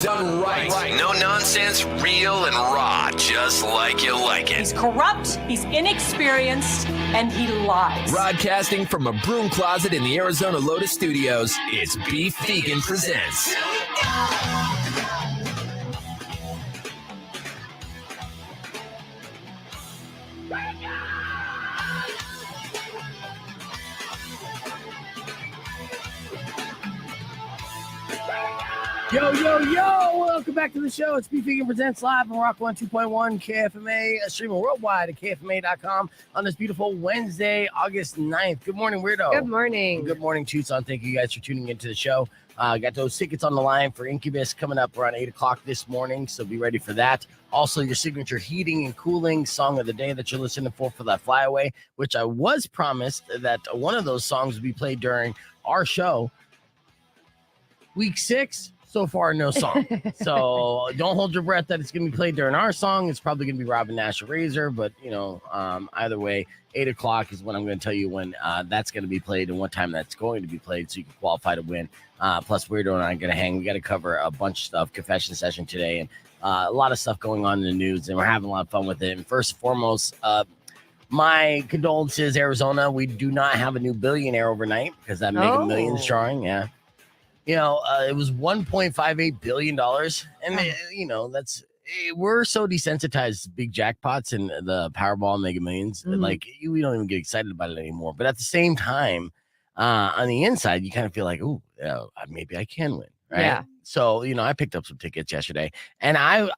done right. No nonsense, real and raw, just like you like it. He's corrupt, he's inexperienced, and he lies. Broadcasting from a broom closet in the Arizona Lotus Studios, it's Beef Vegan Presents. Yo, yo, yo! Welcome back to the show. It's Beef Vegan Presents live on Rock 102.1 KFMA, streaming worldwide at KFMA.com on this beautiful Wednesday, August 9th. Good morning, Weirdo. Good morning. Good morning, Tucson. Thank you guys for tuning into the show. Got those tickets on the line for Incubus coming up around 8 o'clock this morning, so be ready for that. Also, your signature heating and cooling song of the day that you're listening for that flyaway, which I was promised that one of those songs would be played during our show. Week 6. So far, no song. So don't hold your breath that it's going to be played during our song. It's probably going to be Robin Nash or Razor, but either way, 8 o'clock is when I'm going to tell you when that's going to be played and what time that's going to be played, so you can qualify to win. Plus, Weirdo and I are going to hang. We got to cover a bunch of stuff, confession session today, and a lot of stuff going on in the news, and we're having a lot of fun with it. And first and foremost, my condolences, Arizona. We do not have a new billionaire overnight because that Mega Millions drawing, yeah. It was $1.58 billion. And, we're so desensitized to big jackpots and the Powerball Mega Millions. Mm-hmm. Like, we don't even get excited about it anymore. But at the same time, on the inside, you kind of feel like, ooh, maybe I can win. Right. Yeah. So, I picked up some tickets yesterday. And I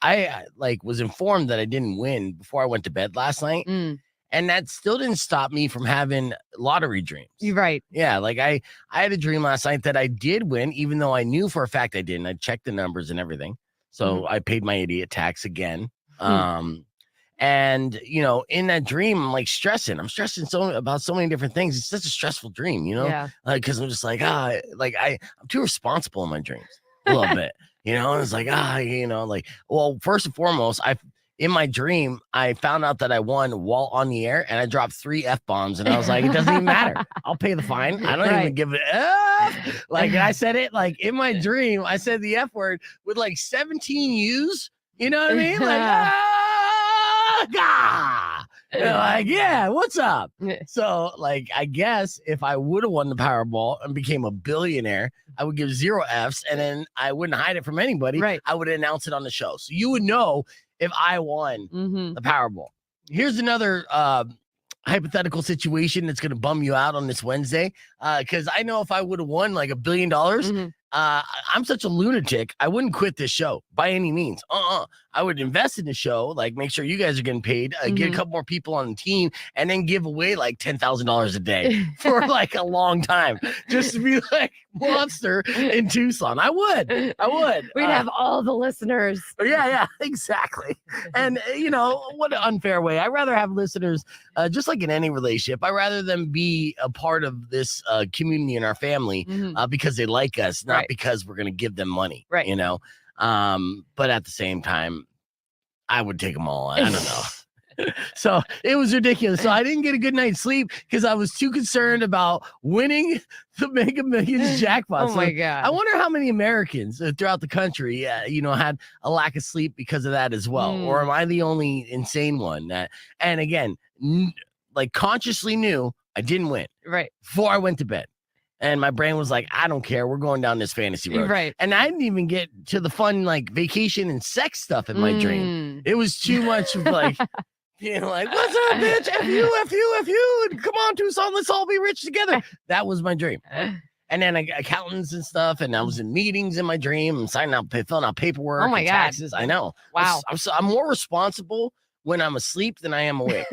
was informed that I didn't win before I went to bed last night. Mm. And that still didn't stop me from having lottery dreams. You're right. Yeah, like I had a dream last night that I did win, even though I knew for a fact I didn't. I checked the numbers and everything. So I paid my idiot tax again. And, in that dream, I'm like stressing. I'm stressing about so many different things. It's such a stressful dream, Yeah. Because I'm just like, I'm too responsible in my dreams a little bit, and it's like, well, first and foremost, in my dream, I found out that I won while on the air, and I dropped 3 F-bombs, and I was like, it doesn't even matter. I'll pay the fine. I don't even give it F. Like, I said it, like, in my dream, I said the F word with, 17 U's. You know what I mean? Like, yeah, what's up? So, I guess if I would have won the Powerball and became a billionaire, I would give 0 Fs, and then I wouldn't hide it from anybody. Right. I would announce it on the show. So you would know if I won the Powerball. Here's another hypothetical situation that's going to bum you out on this Wednesday. Because I know if I would have won $1 billion, I'm such a lunatic. I wouldn't quit this show by any means. I would invest in the show, make sure you guys are getting paid, get a couple more people on the team, and then give away $10,000 a day for a long time, just to be monster in Tucson. I would. We'd have all the listeners. Yeah, exactly. And what an unfair way. I'd rather have listeners, just like in any relationship. I'd rather them be a part of this community in our family because they like us, not because we're going to give them money. Right. But at the same time, I would take them all. I don't know. So it was ridiculous. So I didn't get a good night's sleep because I was too concerned about winning the Mega Millions jackpot. Oh my God. I wonder how many Americans throughout the country, had a lack of sleep because of that as well. Or am I the only insane one? And again, consciously knew I didn't win before I went to bed. And my brain was like, I don't care. We're going down this fantasy road. Right. And I didn't even get to the fun, vacation and sex stuff in my dream. It was too much of what's up, bitch? F you. And come on, Tucson, let's all be rich together. That was my dream. And then accountants and stuff. And I was in meetings in my dream and filling out paperwork. Oh my God. Taxes. I know. Wow. I'm more responsible when I'm asleep than I am awake.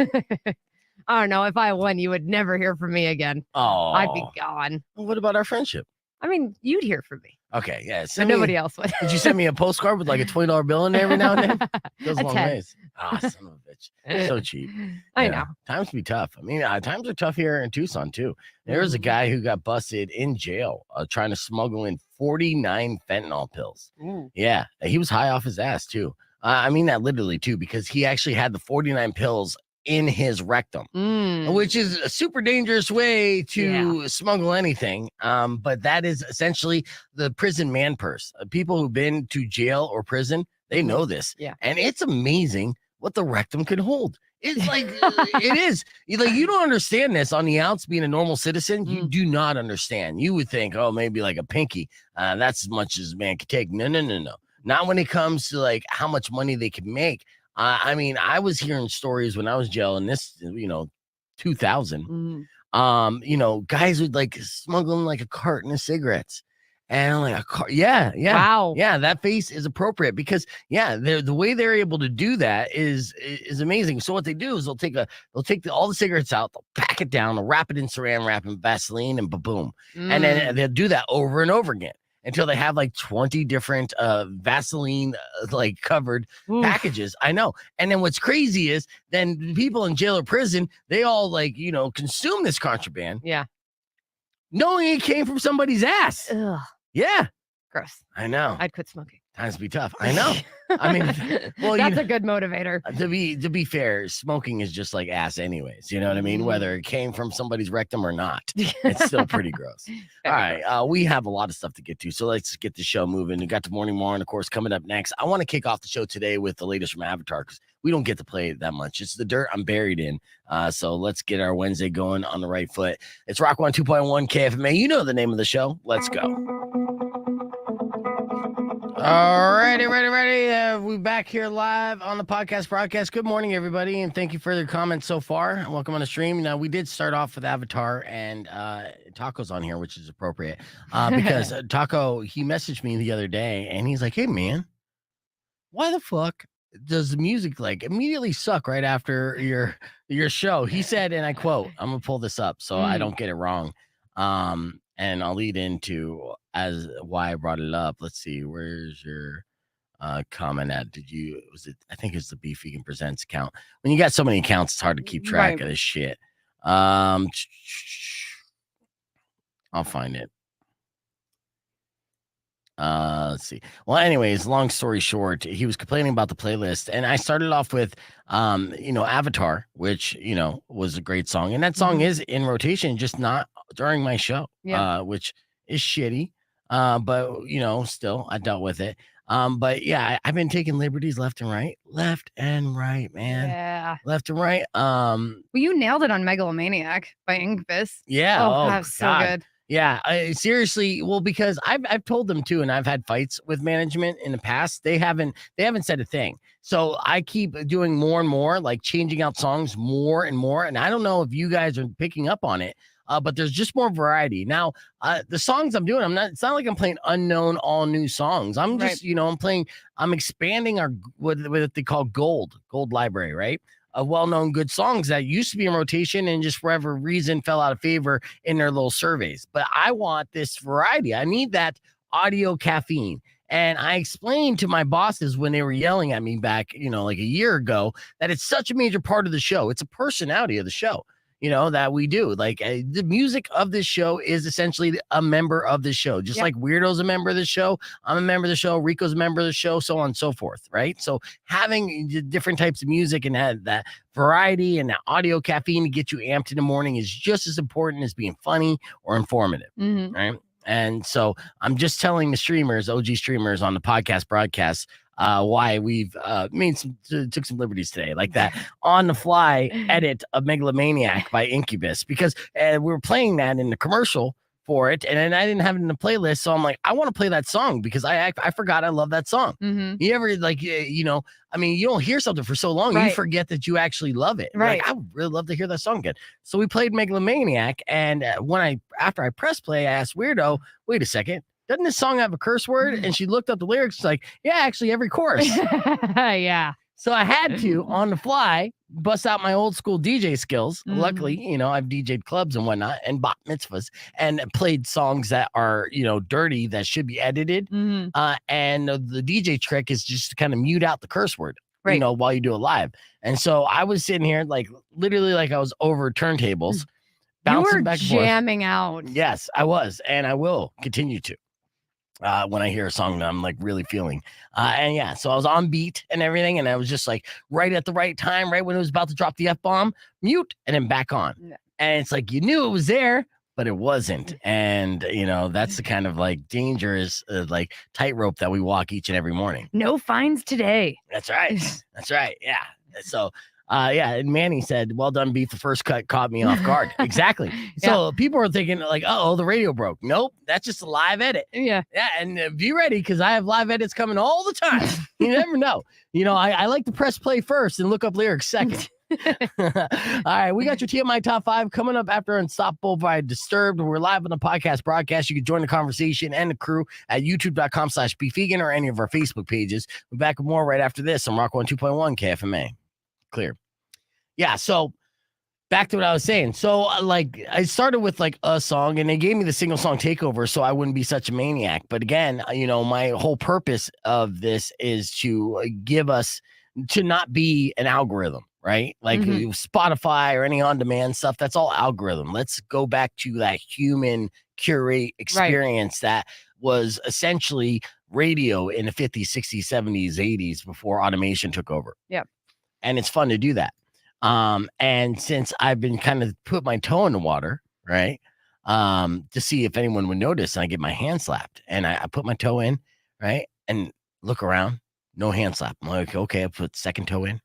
I don't know. If I won, you would never hear from me again. Oh, I'd be gone. What about our friendship? I mean, you'd hear from me. Okay, yeah. But nobody else would. Did you send me a postcard with a $20 bill in there every now and then? Goes a long ways. Son of a bitch. So cheap. I know. Times can be tough. I mean, times are tough here in Tucson, too. There was a guy who got busted in jail trying to smuggle in 49 fentanyl pills. Ooh. Yeah, he was high off his ass, too. I mean that literally, too, because he actually had the 49 pills in his rectum, which is a super dangerous way to smuggle anything. But that is essentially the prison man purse. People who've been to jail or prison, they know this. Yeah. And it's amazing what the rectum can hold. It's like, it is. You don't understand this on the outs being a normal citizen. You do not understand. You would think, oh, maybe like a pinky. That's as much as a man could take. No. Not when it comes to like how much money they can make. I mean, I was hearing stories when I was jail in this, 2000. Guys would like smuggle in like a carton of cigarettes. And I'm like, yeah. Wow. Yeah, that face is appropriate because the way they're able to do that is amazing. So what they do is they'll take all the cigarettes out, they'll pack it down, they'll wrap it in saran wrap and Vaseline and boom. And then they'll do that over and over again until they have like 20 different Vaseline like covered packages. I know. And then what's crazy is then people in jail or prison, they all like, consume this contraband. Yeah. Knowing it came from somebody's ass. Ugh. Yeah. Gross. I know. I'd quit smoking. Times be tough. I know. I mean, well, that's a good motivator. To be fair, smoking is just like ass anyways. You know what I mean? Whether it came from somebody's rectum or not, it's still pretty gross. All right. We have a lot of stuff to get to. So let's get the show moving. We got the morning more, and of course, coming up next, I want to kick off the show today with the latest from Avatar because we don't get to play it that much. It's the dirt I'm buried in. So let's get our Wednesday going on the right foot. It's Rock 102.1 KFMA. You know the name of the show. Let's go. All righty, ready. We're back here live on the podcast broadcast. Good morning, everybody, and thank you for your comments so far. Welcome on the stream. Now, we did start off with Avatar and Taco's on here, which is appropriate because Taco, he messaged me the other day, and he's like, hey, man, why the fuck does the music like immediately suck right after your show? He said, and I quote, I'm going to pull this up so I don't get it wrong. And I'll lead into as why I brought it up. Let's see, where's your comment at? I think it's the Beef Vegan Presents account. When you got so many accounts, it's hard to keep track of this shit. I'll find it. Let's see. Well, anyways, long story short, he was complaining about the playlist, and I started off with Avatar, which was a great song, and that song is in rotation, just not during my show, which is shitty. But still I dealt with it. But yeah, I've been taking liberties left and right, man. Yeah. Left and right. Well, you nailed it on Megalomaniac by Incubus. Yeah. Oh, that was so good. Yeah, seriously. Well, because I've told them too, and I've had fights with management in the past. They haven't said a thing. So I keep doing more and more, like changing out songs more and more. And I don't know if you guys are picking up on it, but there's just more variety now. The songs I'm doing, it's not like I'm playing unknown, all new songs. I'm just, I'm expanding our what they call gold library, right? Well-known good songs that used to be in rotation and just for whatever reason fell out of favor in their little surveys. But I want this variety. I need that audio caffeine. And I explained to my bosses when they were yelling at me back, like a year ago, that it's such a major part of the show. It's a personality of the show, that we do. Like the music of this show is essentially a member of the show, just like Weirdo's a member of the show. I'm a member of the show. Rico's a member of the show, so on and so forth. Right. So having different types of music and that variety and that audio caffeine to get you amped in the morning is just as important as being funny or informative. Right. And so I'm just telling the streamers, OG streamers on the podcast broadcast, why we've took some liberties today, like that on the fly edit of Megalomaniac by Incubus, because we were playing that in the commercial for it, and then I didn't have it in the playlist, so I'm like, I want to play that song because I forgot I love that song. You ever you don't hear something for so long, you forget that you actually love it. Right. Like, I would really love to hear that song again. So we played Megalomaniac, and after I pressed play, I asked Weirdo, wait a second, doesn't this song have a curse word? And she looked up the lyrics, like, yeah, actually every chorus. Yeah. So I had to, on the fly, bust out my old school DJ skills. Luckily, I've DJ'd clubs and whatnot and bat mitzvahs and played songs that are, dirty that should be edited. And the DJ trick is just to kind of mute out the curse word, while you do it live. And so I was sitting here like literally like I was over turntables, bouncing back and forth. Jamming out. Yes, I was. And I will continue to. when I hear a song that I'm like really feeling. And yeah, so I was on beat and everything, and I was just like right at the right time, right when it was about to drop the F-bomb, mute, and then back on. Yeah. And it's like you knew it was there, but it wasn't. And that's the kind of like dangerous like tightrope that we walk each and every morning. No fines today. That's right. That's right. Yeah. So yeah, and Manny said, "Well done, Beef. The first cut caught me off guard." Exactly. So people are thinking like, "Oh, the radio broke." Nope, that's just a live edit. Yeah. Yeah, and be ready because I have live edits coming all the time. You never know. I like to press play first and look up lyrics second. All right, we got your TMI top 5 coming up after Unstoppable by Disturbed. We're live on the podcast broadcast. You can join the conversation and the crew at youtube.com/beefvegan or any of our Facebook pages. We're back with more right after this on Rock 102.1 KFMA. Clear. Yeah, so back to what I was saying. So like I started with like a song and they gave me the single song takeover so I wouldn't be such a maniac. But again, my whole purpose of this is to give us to not be an algorithm, right? Like Spotify or any on-demand stuff, that's all algorithm. Let's go back to that human curate experience that was essentially radio in the 50s, 60s, 70s, 80s before automation took over. Yeah. And it's fun to do that. And since I've been kind of put my toe in the water, right, to see if anyone would notice, and I get my hand slapped, and I put my toe in, right, and look around, no hand slap. I'm like, okay, I put second toe in,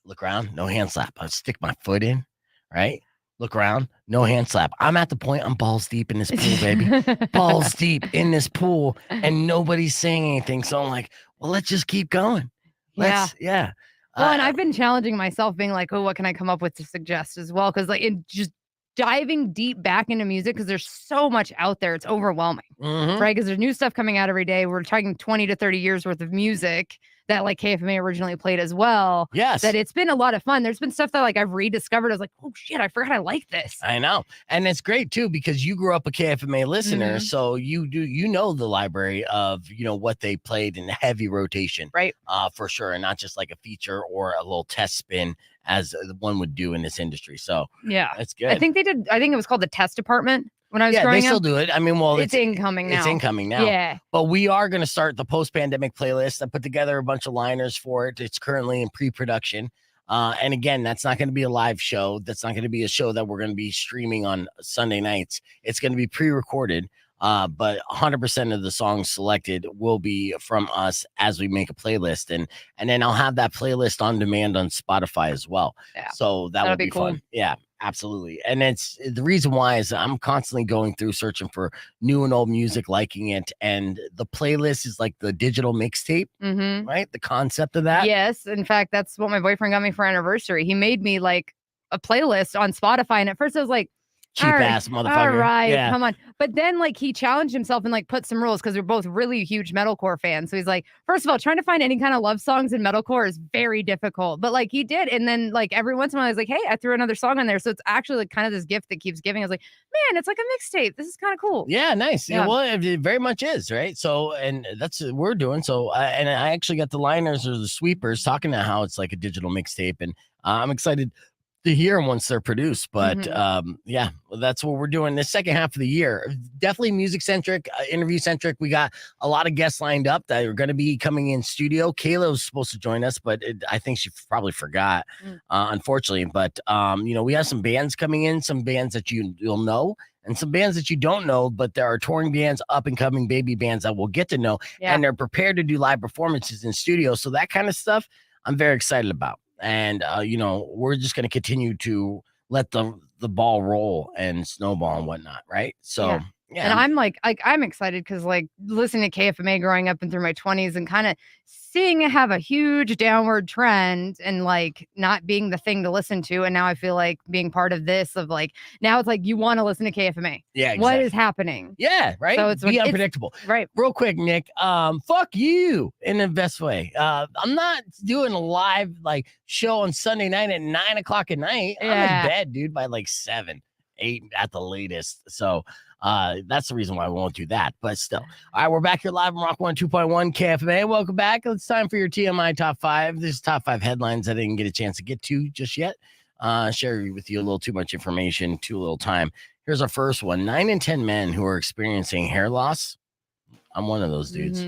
look around, no hand slap. I stick my foot in, right, look around, no hand slap. I'm at the point I'm balls deep in this pool, baby, balls deep in this pool, and nobody's saying anything. So I'm like, well, let's just keep going. Yeah. Well, and I've been challenging myself being like, oh, what can I come up with to suggest as well? Because like just diving deep back into music because there's so much out there. It's overwhelming, right? Because there's new stuff coming out every day. We're talking 20 to 30 years worth of music that like KFMA originally played as well. Yes. That it's been a lot of fun. There's been stuff that like I've rediscovered. I was like, oh shit, I forgot I like this. I know. And it's great too, because you grew up a KFMA listener. So you know the library of, what they played in heavy rotation. Right. For sure. And not just like a feature or a little test spin as one would do in this industry. So yeah, that's good. I think it was called the test department. When I was growing they up. still do it. I mean, well, it's incoming now. It's incoming now. Yeah. But we are going to start the post-pandemic playlist. I put together a bunch of liners for it. It's currently in pre-production. And again, that's not going to be a live show. That's not going to be a show that we're going to be streaming on Sunday nights. It's going to be pre-recorded. But 100% of the songs selected will be from us as we make a playlist. And then I'll have that playlist on demand on Spotify as well. Yeah. So that'll be cool. fun. Yeah. Absolutely. And it's the reason why is I'm constantly going through searching for new and old music, liking it. And the playlist is like the digital mixtape, right? The concept of that. Yes. In fact, that's what my boyfriend got me for anniversary. He made me like a playlist on Spotify. And at first I was like, cheap ass motherfucker. All right, yeah. Come on. But then like he challenged himself and like put some rules because we're both really huge metalcore fans. So he's like, first of all, trying to find any kind of love songs in metalcore is very difficult. But like he did. And then like every once in a while I was like, hey, I threw another song on there. So it's actually like kind of this gift that keeps giving. I was like, man, it's like a mixtape. This is kind of cool. Yeah, nice. Yeah. Well, it very much is, right? So, and that's what we're doing. So, and I actually got the liners or the sweepers talking about how it's like a digital mixtape. And I'm excited to hear them once they're produced. But yeah, that's what we're doing this second half of the year. Definitely music centric, interview centric. We got a lot of guests lined up that are going to be coming in studio. Kayla was supposed to join us, but I think she probably forgot, unfortunately. But we have some bands coming in, some bands that you'll know, and some bands that you don't know, but there are touring bands, up and coming baby bands that we'll get to know, and they're prepared to do live performances in studio. So that kind of stuff I'm very excited about. And, we're just going to continue to let the ball roll and snowball and whatnot. Right. So, yeah. And I'm excited because like listening to KFMA growing up and through my 20s and kind of seeing it have a huge downward trend and like not being the thing to listen to. And now I feel like being part of this of like, now it's like you want to listen to KFMA. Yeah. Exactly. What is happening? Yeah. Right. So it's unpredictable. Right. Real quick, Nick. Fuck you in the best way. I'm not doing a live like show on Sunday night at 9 o'clock at night. I'm in bed, dude, by like 7, 8 at the latest. So that's the reason why we won't do that. But still. All right, we're back here live on Rock 102.1 KFMA. Welcome back. It's time for your TMI top 5. This is top 5 headlines I didn't get a chance to get to just yet. Share with you a little too much information, too little time. Here's our first one. 9 in 10 men who are experiencing hair loss, I'm one of those dudes.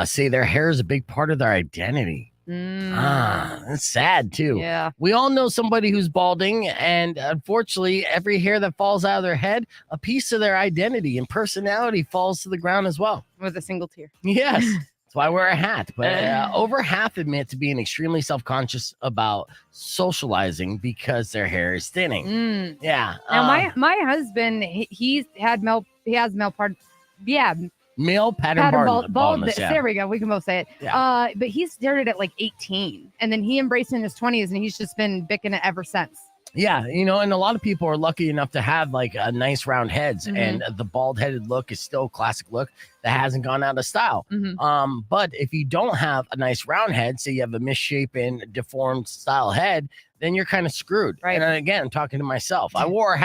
Say their hair is a big part of their identity. That's sad too. Yeah. We all know somebody who's balding, and unfortunately, every hair that falls out of their head, a piece of their identity and personality falls to the ground as well. With a single tear. Yes. That's why I wear a hat. But over half admit to being extremely self-conscious about socializing because their hair is thinning. Yeah. Now my husband, he has male pattern baldness. Yeah. There we go. We can both say it. Yeah. But he started at like 18, and then he embraced it in his 20s, and he's just been bicking it ever since. Yeah, and a lot of people are lucky enough to have like a nice round heads, and the bald headed look is still a classic look that hasn't gone out of style. But if you don't have a nice round head, say you have a misshapen, deformed style head, then you're kind of screwed. Right. And again, I'm talking to myself. I wore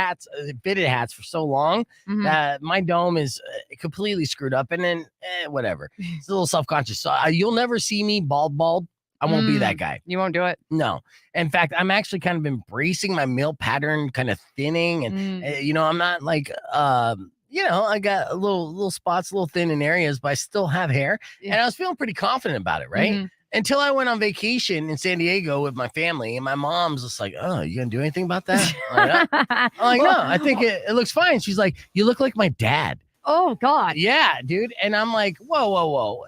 fitted hats for so long that my dome is completely screwed up, and then whatever. It's a little self-conscious. So you'll never see me bald. I won't be that guy. You won't do it? No. In fact, I'm actually kind of embracing my male pattern kind of thinning. And, I'm not like, I got a little spots, a little thin in areas, but I still have hair. Yeah. And I was feeling pretty confident about it, right? Until I went on vacation in San Diego with my family. And my mom's just like, oh, you going to do anything about that? I'm like, no, I think it looks fine. She's like, you look like my dad. Oh, God. Yeah, dude. And I'm like, whoa.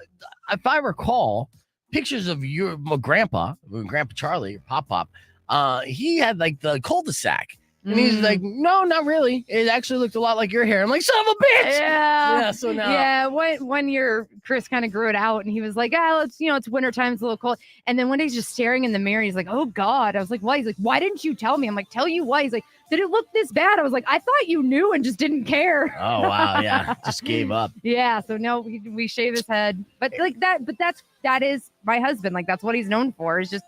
If I recall, pictures of your grandpa Charlie, or Pop, he had like the cul-de-sac. And he's like, no, not really. It actually looked a lot like your hair. I'm like, son of a bitch. Yeah. So now. Yeah. One year, Chris kind of grew it out, and he was like, it's wintertime. It's a little cold. And then one day he's just staring in the mirror. He's like, oh, God. I was like, why? He's like, why didn't you tell me? I'm like, tell you what? He's like, did it look this bad? I was like, I thought you knew and just didn't care. Oh, wow. Yeah. Just gave up. Yeah. So no, we shave his head. But like that, that is my husband. Like, that's what he's known for, is just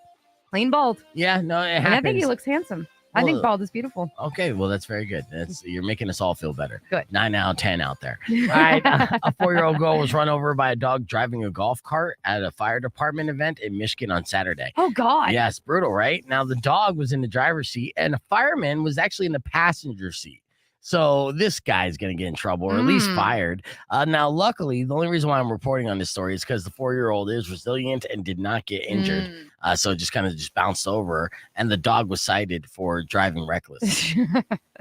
plain bald. Yeah. No, it happens. And I think he looks handsome. I think bald is beautiful. Okay, well, that's very good. You're making us all feel better. Good. 9 out of 10 out there. All right. A 4-year-old girl was run over by a dog driving a golf cart at a fire department event in Michigan on Saturday. Oh, God. Yes, brutal, right? Now, the dog was in the driver's seat, and a fireman was actually in the passenger seat. So this guy's going to get in trouble, or at least fired. Now, luckily, the only reason why I'm reporting on this story is because the 4-year-old is resilient and did not get injured. So it just kind of bounced over, and the dog was cited for driving reckless.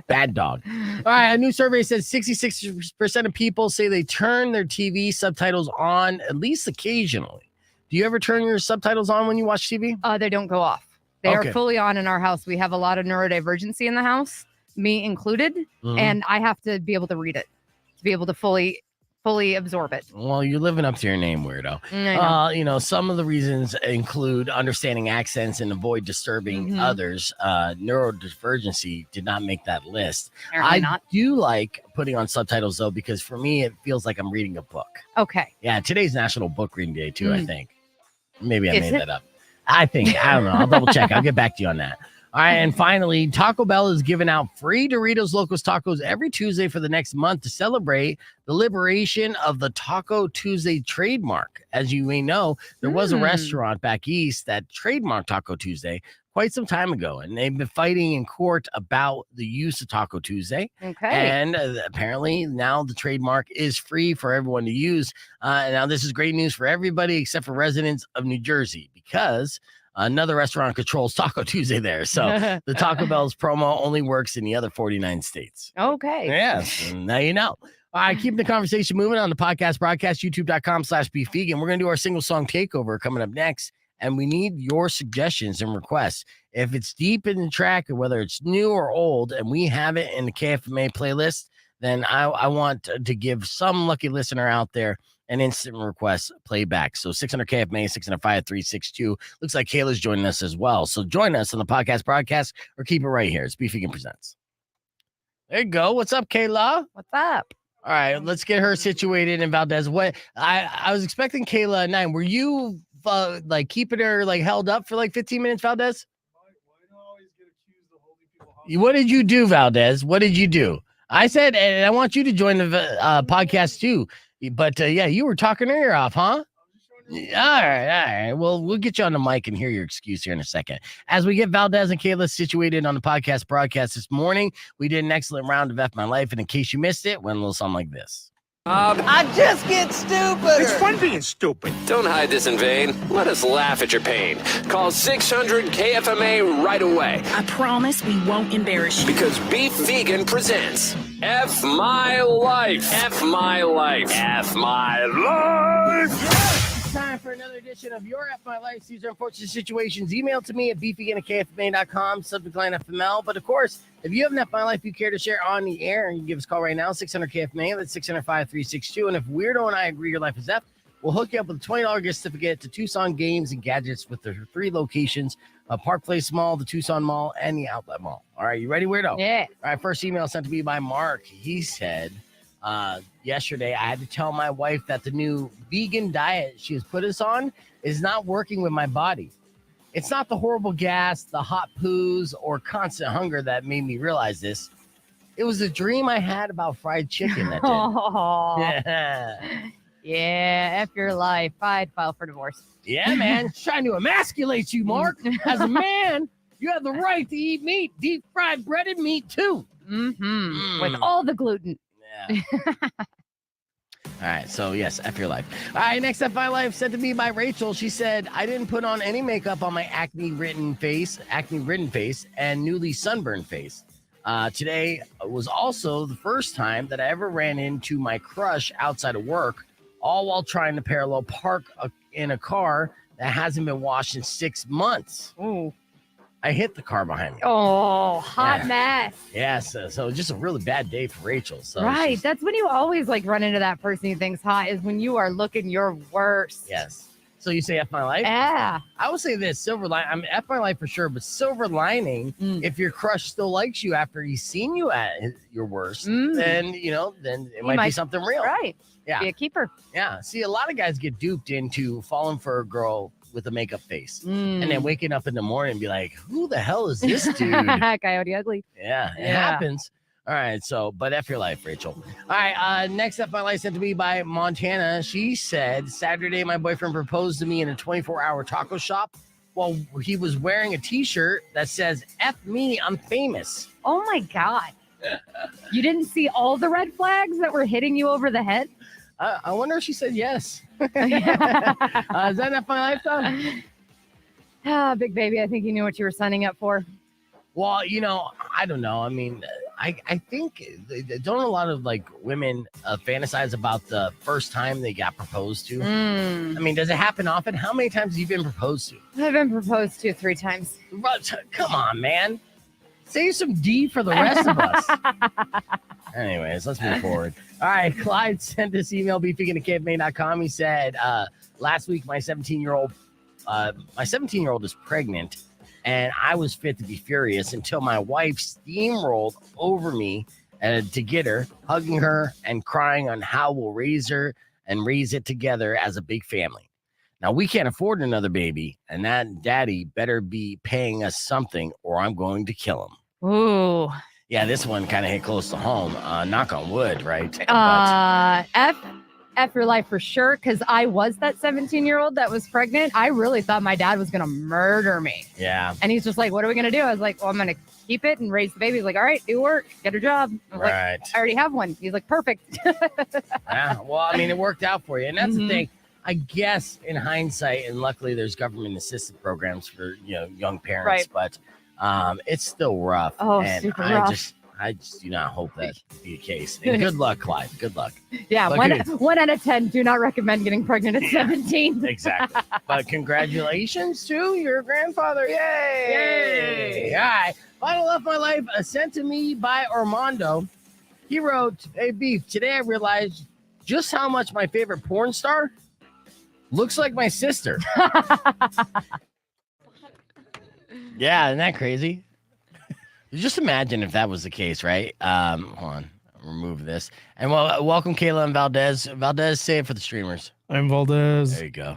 Bad dog. All right, a new survey says 66% of people say they turn their TV subtitles on at least occasionally. Do you ever turn your subtitles on when you watch TV? They don't go off. They are fully on in our house. We have a lot of neurodivergency in the house, me included, and I have to be able to read it to be able to fully absorb it. Well, you're living up to your name, weirdo. I know. Some of the reasons include understanding accents and avoid disturbing others. Neurodivergency did not make that list. I do like putting on subtitles, though, because for me, it feels like I'm reading a book. Okay. Yeah, today's National Book Reading Day, too, I think. Maybe I made that up. I think. I don't know. I'll double check. I'll get back to you on that. All right, and finally, Taco Bell is giving out free Doritos Locos Tacos every Tuesday for the next month to celebrate the liberation of the Taco Tuesday trademark. As you may know, there was a restaurant back east that trademarked Taco Tuesday quite some time ago, and they've been fighting in court about the use of Taco Tuesday. Okay. And apparently now the trademark is free for everyone to use. Now this is great news for everybody except for residents of New Jersey, because another restaurant controls Taco Tuesday there. So the Taco Bell's promo only works in the other 49 states. Okay. Yes. Now you know. All right, keeping the conversation moving on the podcast broadcast, youtube.com/beefvegan. We're going to do our single song takeover coming up next. And we need your suggestions and requests. If it's deep in the track, or whether it's new or old, and we have it in the KFMA playlist, then I want to give some lucky listener out there an instant request playback. So 600 KFMA, 605-362. Looks like Kayla's joining us as well. So join us on the podcast broadcast, or keep it right here. It's Beef Vegan Presents. There you go. What's up, Kayla? What's up? All right, let's get her situated in Valdez. What I was expecting Kayla at 9. Were you keeping her held up for 15 minutes, Valdez? Why do I always get accused of holding people hostage? What did you do, Valdez? What did you do? I said, and I want you to join the podcast too. But yeah, you were talking her ear off, huh? All right. Well, we'll get you on the mic and hear your excuse here in a second. As we get Valdez and Kayla situated on the podcast broadcast this morning, we did an excellent round of F My Life. And in case you missed it, went a little something like this. I just get stupider. It's fun being stupid. Don't hide this in vain. Let us laugh at your pain. Call 600-KFMA right away. I promise we won't embarrass you. Because Beef Vegan presents F My Life. F My Life. F My Life. It's time for another edition of Your F My Life. These are unfortunate situations. Email to me at beefvegan@kfma.com, subject line FML. But of course, if you have an F My Life you care to share on the air, you can give us a call right now, 600-KFMA. That's 600-5362. And if Weirdo and I agree your life is F, we'll hook you up with a $20 gift certificate to Tucson Games and Gadgets with their 3 locations, Park Place Mall, the Tucson Mall, and the Outlet Mall. All right, you ready, Weirdo? Yeah. All right, first email sent to me by Mark. He said, yesterday I had to tell my wife that the new vegan diet she has put us on is not working with my body. It's not the horrible gas, the hot poos, or constant hunger that made me realize this. It was a dream I had about fried chicken that did. Oh, Yeah. yeah. F your life. I'd file for divorce. Yeah, man. It's trying to emasculate you, Mark. As a man, you have the right to eat meat, deep fried breaded meat too. Mm-hmm. With all the gluten. Yeah. All right, so yes, F your life. All right, next F My Life sent to me by Rachel. She said, I didn't put on any makeup on my acne-ridden face, and newly sunburned face. Today was also the first time that I ever ran into my crush outside of work, all while trying to parallel park in a car that hasn't been washed in 6 months. Ooh. I hit the car behind me. Oh, hot Yeah. mess. Yes, so just a really bad day for Rachel. So Right. she's- That's when you always like run into that person you think's hot is when you are looking your worst. Yes. So you say F My Life? Yeah. I would say this, silver lining. I'm F My Life for sure, but silver lining, if your crush still likes you after he's seen you at your worst, then, then it might be something real. Right. Yeah. Be a keeper. Yeah. See, a lot of guys get duped into falling for a girl with a makeup face and then waking up in the morning and be like, who the hell is this dude? Coyote Ugly. Yeah, it happens. All right, so, but F your life, Rachel. All right, next up, my life sent to me by Montana. She said, Saturday, my boyfriend proposed to me in a 24-hour taco shop while he was wearing a T-shirt that says, F me, I'm famous. Oh, my God. You didn't see all the red flags that were hitting you over the head? I wonder if she said yes. Is that F my life, though? Ah, big baby, I think you knew what you were signing up for. Well, I don't know. I mean, I think don't a lot of like women fantasize about the first time they got proposed to? I mean, does it happen often? How many times have you been proposed to? I've been proposed to 3 times. But, come on, man. Save some D for the rest of us. Anyways, let's move forward. All right, Clyde sent this email, beefvegan@kfma.com. He said, last week my 17-year-old is pregnant, and I was fit to be furious until my wife steamrolled over me to get her, hugging her and crying on how we'll raise her and raise it together as a big family. Now, we can't afford another baby, and that daddy better be paying us something or I'm going to kill him. Ooh. Yeah, this one kind of hit close to home. Knock on wood, right? F your life for sure, because I was that 17-year-old that was pregnant. I really thought my dad was going to murder me. Yeah. And he's just like, what are we going to do? I was like, well, I'm going to keep it and raise the baby. He's like, all right, do work, get a job. I was like, Right. I already have one. He's like, perfect. Yeah. Well, I mean, it worked out for you. And that's the thing. I guess in hindsight, and luckily there's government assisted programs for, young parents, but it's still rough. Oh, and super I rough. I just do not hope that to be the case. And good luck, Clyde. Good luck. Yeah, But 1 out of 10 do not recommend getting pregnant at 17. Exactly. But congratulations to your grandfather. Yay! All right. Final F My Life sent to me by Armando. He wrote, hey, Beef, today I realized just how much my favorite porn star looks like my sister. Yeah, isn't that crazy? Just imagine if that was the case, right? Hold on. Remove this. And welcome, Kayla and Valdez. Valdez, say it for the streamers. I'm Valdez. There you go.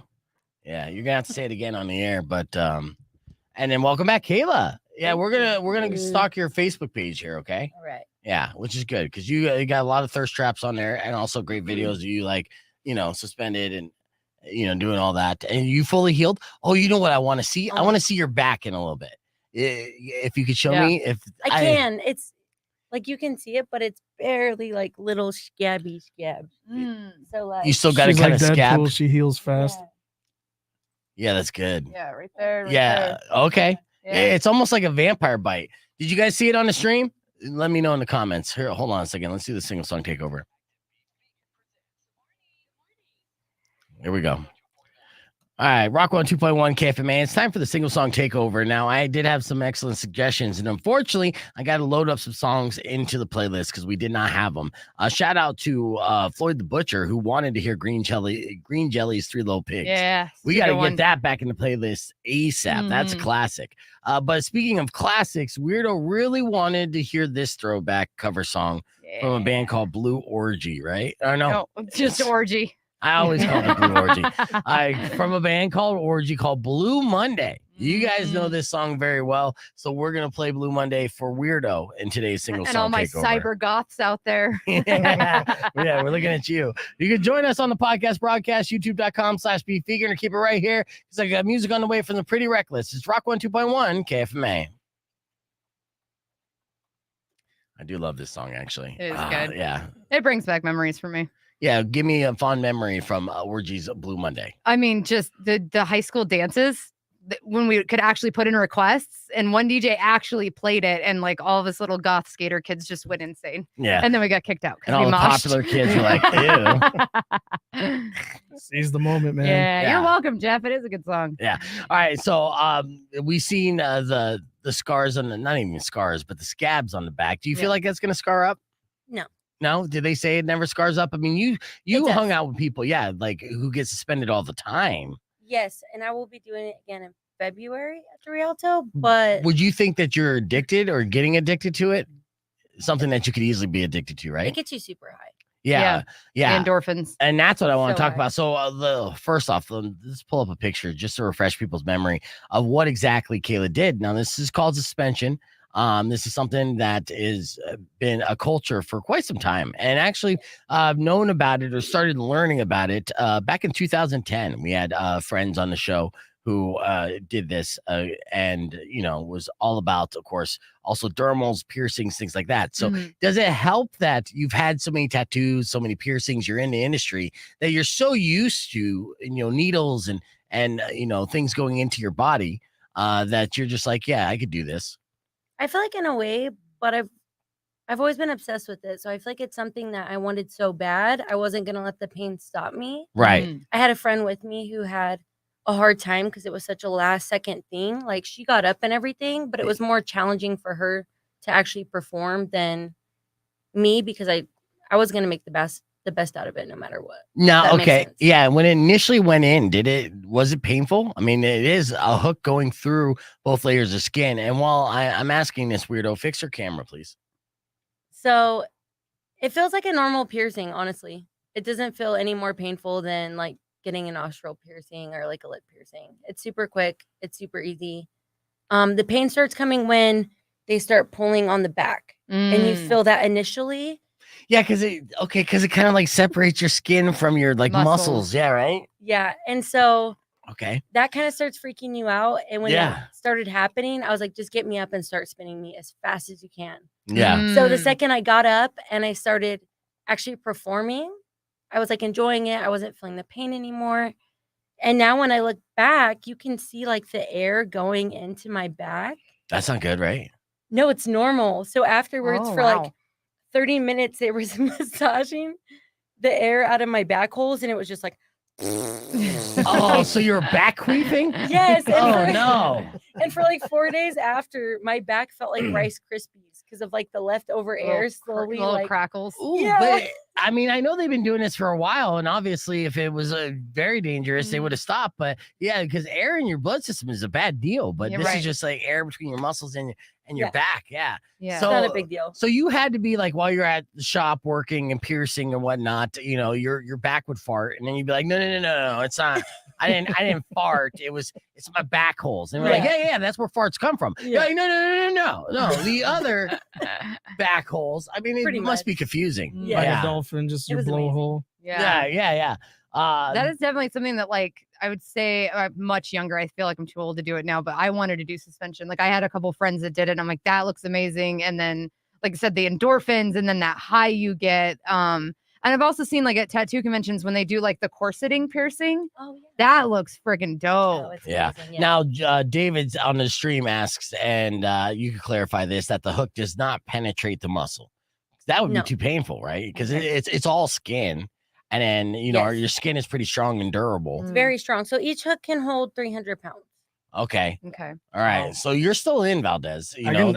Yeah, you're gonna have to say it again on the air, but and then welcome back, Kayla. Yeah, we're gonna stalk your Facebook page here, okay? All right. Yeah, which is good because you got a lot of thirst traps on there and also great videos of you suspended and doing all that. And you fully healed. Oh, you know what I want to see? I want to see your back in a little bit. If you could show me, if I can. It's Like you can see it, but it's barely like little scabby scabs. So like You still got it She's kind like of scab. Deadpool. She heals fast. Yeah, that's good. Yeah, right there. Right Yeah. there. Okay. Yeah. It's almost like a vampire bite. Did you guys see it on the stream? Let me know in the comments. Here, hold on a second. Let's do the single song takeover. Here we go. All right, Rock 1 2.1 KFMA. It's time for the single song takeover. Now, I did have some excellent suggestions, and unfortunately, I got to load up some songs into the playlist because we did not have them. Shout out to Floyd the Butcher, who wanted to hear Green Jelly's Three Little Pigs. Yeah. We got to get that back in the playlist ASAP. That's a classic. But speaking of classics, Weirdo really wanted to hear this throwback cover song from a band called Blue Orgy, right? Or no, just Orgy. I always call it Blue Orgy. From a band called Orgy called Blue Monday. You guys know this song very well, so we're gonna play Blue Monday for Weirdo in today's single and song all my takeover. cyber goths out there. Yeah, we're looking at you. You can join us on the podcast broadcast, youtube.com/beefvegan, or keep it right here because I got music on the way from the Pretty Reckless. It's Rock 1 2.1 KFMA. I do love this song, actually. It is good. Yeah. It brings back memories for me. Yeah, give me a fond memory from Orgy's Blue Monday. I mean, just the high school dances when we could actually put in requests, and one DJ actually played it, and like all of us little goth skater kids just went insane. Yeah. And then we got kicked out. And all the popular kids were like, ew. Seize the moment, man. Yeah, you're welcome, Jeff. It is a good song. Yeah. All right. So we've seen the scars on the, not even scars, but the scabs on the back. Do you feel like that's going to scar up? No. No? Did they say it never scars up? I mean, you hung out with people, like who get suspended all the time. Yes, and I will be doing it again in February at the Rialto, but Would you think that you're addicted or getting addicted to it? Something that you could easily be addicted to, right? it gets you super high. Yeah. Endorphins. And that's what I want to So talk high. about. So first off, let's pull up a picture just to refresh people's memory of what exactly Kayla did. Now, this is called suspension. This is something that is been a culture for quite some time, and actually known about it or started learning about it back in 2010. We had friends on the show who did this and was all about, of course, also dermals, piercings, things like that. So does it help that you've had so many tattoos, so many piercings, you're in the industry, that you're so used to needles and things going into your body that you're just like, yeah, I could do this? I feel like in a way, but I've always been obsessed with it. So I feel like it's something that I wanted so bad. I wasn't going to let the pain stop me. Right. I had a friend with me who had a hard time because it was such a last second thing. Like she got up and everything, but it was more challenging for her to actually perform than me because I was going to make the best out of it no matter what. No, That makes okay. sense. Yeah, when it initially went in, was it painful? I mean, it is a hook going through both layers of skin. And while I'm asking this, Weirdo, fix your camera, please. So it feels like a normal piercing, honestly. It doesn't feel any more painful than like getting a nostril piercing or like a lip piercing. It's super quick. It's super easy. The pain starts coming when they start pulling on the back and you feel that initially. Yeah, because it kind of like separates your skin from your like muscles. Yeah, right. Yeah. And so Okay. that kind of starts freaking you out. And when Yeah. it started happening, I was like, just get me up and start spinning me as fast as you can. Yeah. So the second I got up and I started actually performing, I was like enjoying it. I wasn't feeling the pain anymore. And now when I look back, you can see like the air going into my back. That's not good, right? No, it's normal. So afterwards, Oh, for wow. like 30 minutes, they were massaging the air out of my back holes, and it was just like, Oh, so you're back queefing? yes. And Oh for, no. And for like 4 days after, my back felt like Rice Krispies because of like the leftover air slowly little like crackles. Ooh, Yeah. but I mean, I know they've been doing this for a while, and obviously, if it was very dangerous, they would have stopped. But yeah, because air in your blood system is a bad deal. But You're this right. is just like air between your muscles and your Yeah. back. Yeah. Yeah. So, not a big deal. So you had to be like while you're at the shop working and piercing and whatnot, your back would fart, and then you'd be like, no, it's not. I didn't fart. It's my back holes. And we're like, yeah, that's where farts come from. Yeah. Like, no. The other back holes. I mean, it Pretty must be much. confusing. Yeah. Like a dolphin, just It your was amazing. blowhole. Yeah. That is definitely something that, like, I would say I'm much younger. I feel like I'm too old to do it now, but I wanted to do suspension. Like, I had a couple friends that did it. And I'm like, that looks amazing. And then, like I said, the endorphins and then that high you get. And I've also seen like at tattoo conventions when they do like the corseting piercing. Oh, yeah. That looks friggin' Oh, dope. it's Yeah. amazing, Now, David's on the stream asks, and you can clarify this, that the hook does not penetrate the muscle. That would No. be too painful, right? Because Okay. it's all skin, and then Yes. your skin is pretty strong and durable. It's very strong. So each hook can hold 300 pounds. Okay. Okay. All right. Wow. So you're still in, Valdez. You know?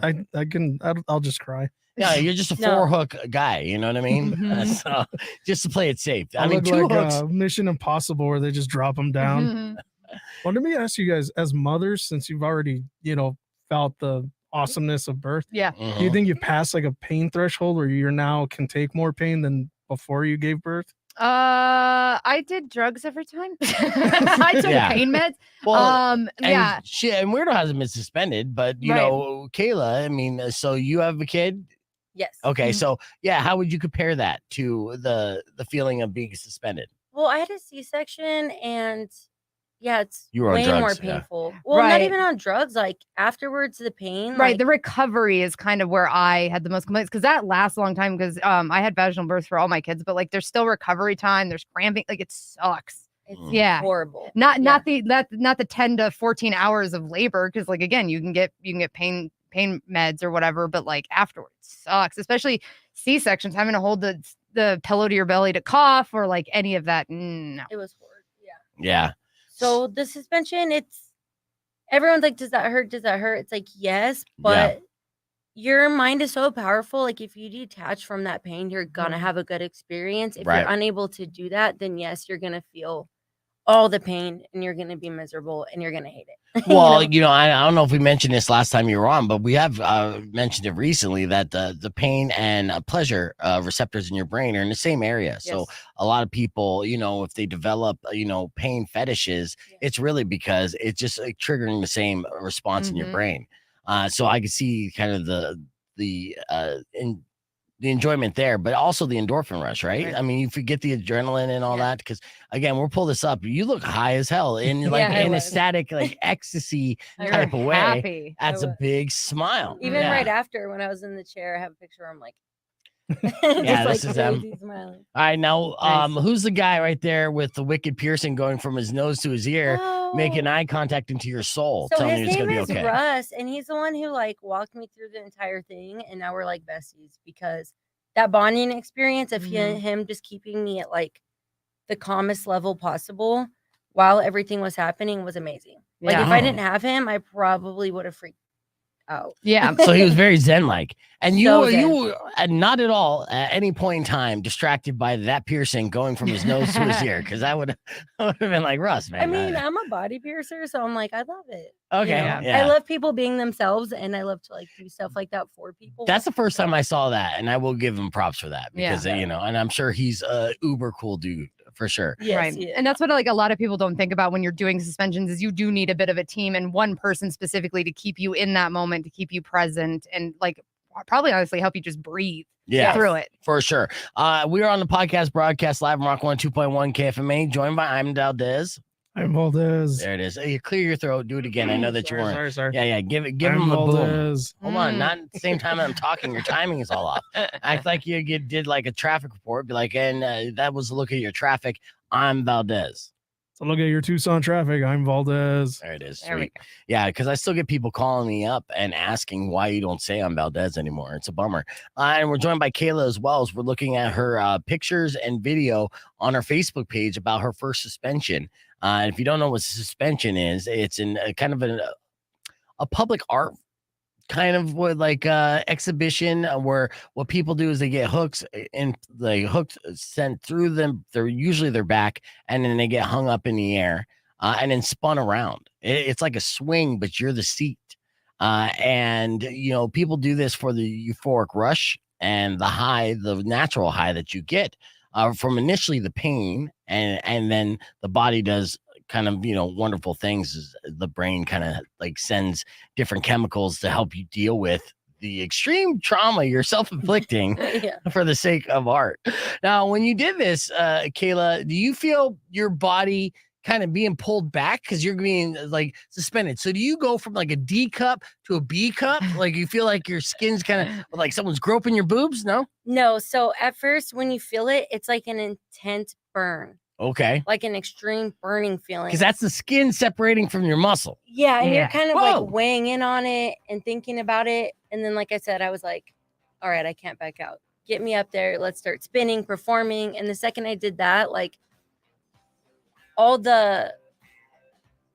I'll just cry. Yeah, you're just a No. 4-hook guy. You know what I mean? Mhm. So just to play it safe. I I mean, look 2 like hooks. Mission Impossible where they just drop them down. Mhm. Well, let me ask you guys, as mothers, since you've already, felt the awesomeness of birth, Yeah. do you Mhm. think you passed like a pain threshold where you now can take more pain than before you gave birth? I did drugs every time. I took Yeah. pain meds. Well, and Yeah. and Weirdo hasn't been suspended, but you Right. know, Kayla, I mean, so you have a kid. Yes. Okay, Mhm. so yeah, how would you compare that to the feeling of being suspended? Well, I had a C-section and yeah, it's You were on way more drugs, yeah. painful. Well, not Right. even on drugs. Like afterwards, the pain. Right. Like, The recovery is kind of where I had the most complaints because that lasts a long time because I had vaginal birth for all my kids, but like there's still recovery time. There's cramping. Like it sucks. it's Yeah. horrible. Not Yeah. not the 10 to 14 hours of labor because like again you can get pain meds or whatever, but like afterwards sucks, especially C-sections having to hold the pillow to your belly to cough or like any of that. No. It was horrid. Yeah. Yeah. So the suspension, everyone's like, does that hurt? Does that hurt? It's like, yes, but your mind is so powerful. Like if you detach from that pain, you're gonna have a good experience. If Right. you're unable to do that, then yes, you're gonna feel all the pain and you're gonna be miserable and you're gonna hate it. Well, You know? I don't know if we mentioned this last time you were on, but we have mentioned it recently that the pain and pleasure receptors in your brain are in the same area. So Yes. a lot of people, if they develop, pain fetishes, Yeah. it's really because it's just like, triggering the same response in your Mhm. brain. So I can see kind of the enjoyment there, but also the endorphin rush, right? Right. I mean, you forget the adrenaline and all Yeah. that because again, we'll pull this up. You look high as hell in like Yeah, I in was. ecstatic, like ecstasy I type You're of way. happy. That's a was. big smile. Even Yeah. right after when I was in the chair, I have a picture. I'm like, Yeah, just this like is them. crazy smiling. All right, now, Nice. who's the guy right there with the wicked piercing going from his nose to his ear, making Oh. eye contact into your soul, So telling you his it's gonna name be is okay? Russ, and he's the one who like walked me through the entire thing, and now we're like besties because that bonding experience of Mhm. him just keeping me at like the calmest level possible while everything was happening was amazing. Like Yeah. if I Oh. didn't have him, I probably would have freaked out. Yeah. So he was very zen-like, and you So were zen. were not at all at any point in time distracted by that piercing going from his nose to his ear, because I would have been like, Russ, man. I mean, I'm a body piercer, so I'm like, I love it. you Okay, know? yeah. I love people being themselves, and I love to like do stuff like that for people. That's the first time I saw that, and I will give him props for that Yeah. because and I'm sure he's a uber cool dude for sure. Yes, Right. he is. And that's what like a lot of people don't think about when you're doing suspensions is you do need a bit of a team and one person specifically to keep you in that moment, to keep you present and like probably honestly help you just breathe Yeah, through it. for sure. We are on the podcast broadcast live on Rock 102.1 KFMA, joined by I'm Valdez. I'm Valdez. There it is. Hey, clear your throat. Do it again. I know that you weren't. Sorry. Yeah. Give I'm him a boom. Valdez. Hold on, Mm. not at the same time I'm talking. Your timing is all off. Act like you did like a traffic report. Be like, and that was a look at your traffic. I'm Valdez. So look at your Tucson traffic. I'm Valdez. There it is. There we Sweet. Yeah, because I still get people calling me up and asking why you don't say I'm Valdez anymore. It's a bummer. And we're joined by Kayla as well as we're looking at her pictures and video on her Facebook page about her first suspension. And if you don't know what suspension is, it's in kind of a public art kind of with like exhibition where what people do is they get hooks and like hooks sent through them. They're usually their back, and then they get hung up in the air and then spun around. It's like a swing, but you're the seat. And people do this for the euphoric rush and the high, the natural high that you get from initially the pain, and then the body does kind of wonderful things as the brain kind of like sends different chemicals to help you deal with the extreme trauma you're self-inflicting Yeah. for the sake of art. Now when you did this, Kayla, do you feel your body kind of being pulled back because you're being like suspended. So do you go from like a D cup to a B cup? Like you feel like your skin's kind of like someone's groping your boobs? No? No. So at first, when you feel it, it's like an intense burn, Okay. like an extreme burning feeling. Because that's the skin separating from your muscle. Yeah, and Yeah. you're kind of Whoa. like weighing in on it and thinking about it. And then, like I said, I was like, all right, I can't back out. Get me up there. Let's start spinning, performing. And the second I did that, like all the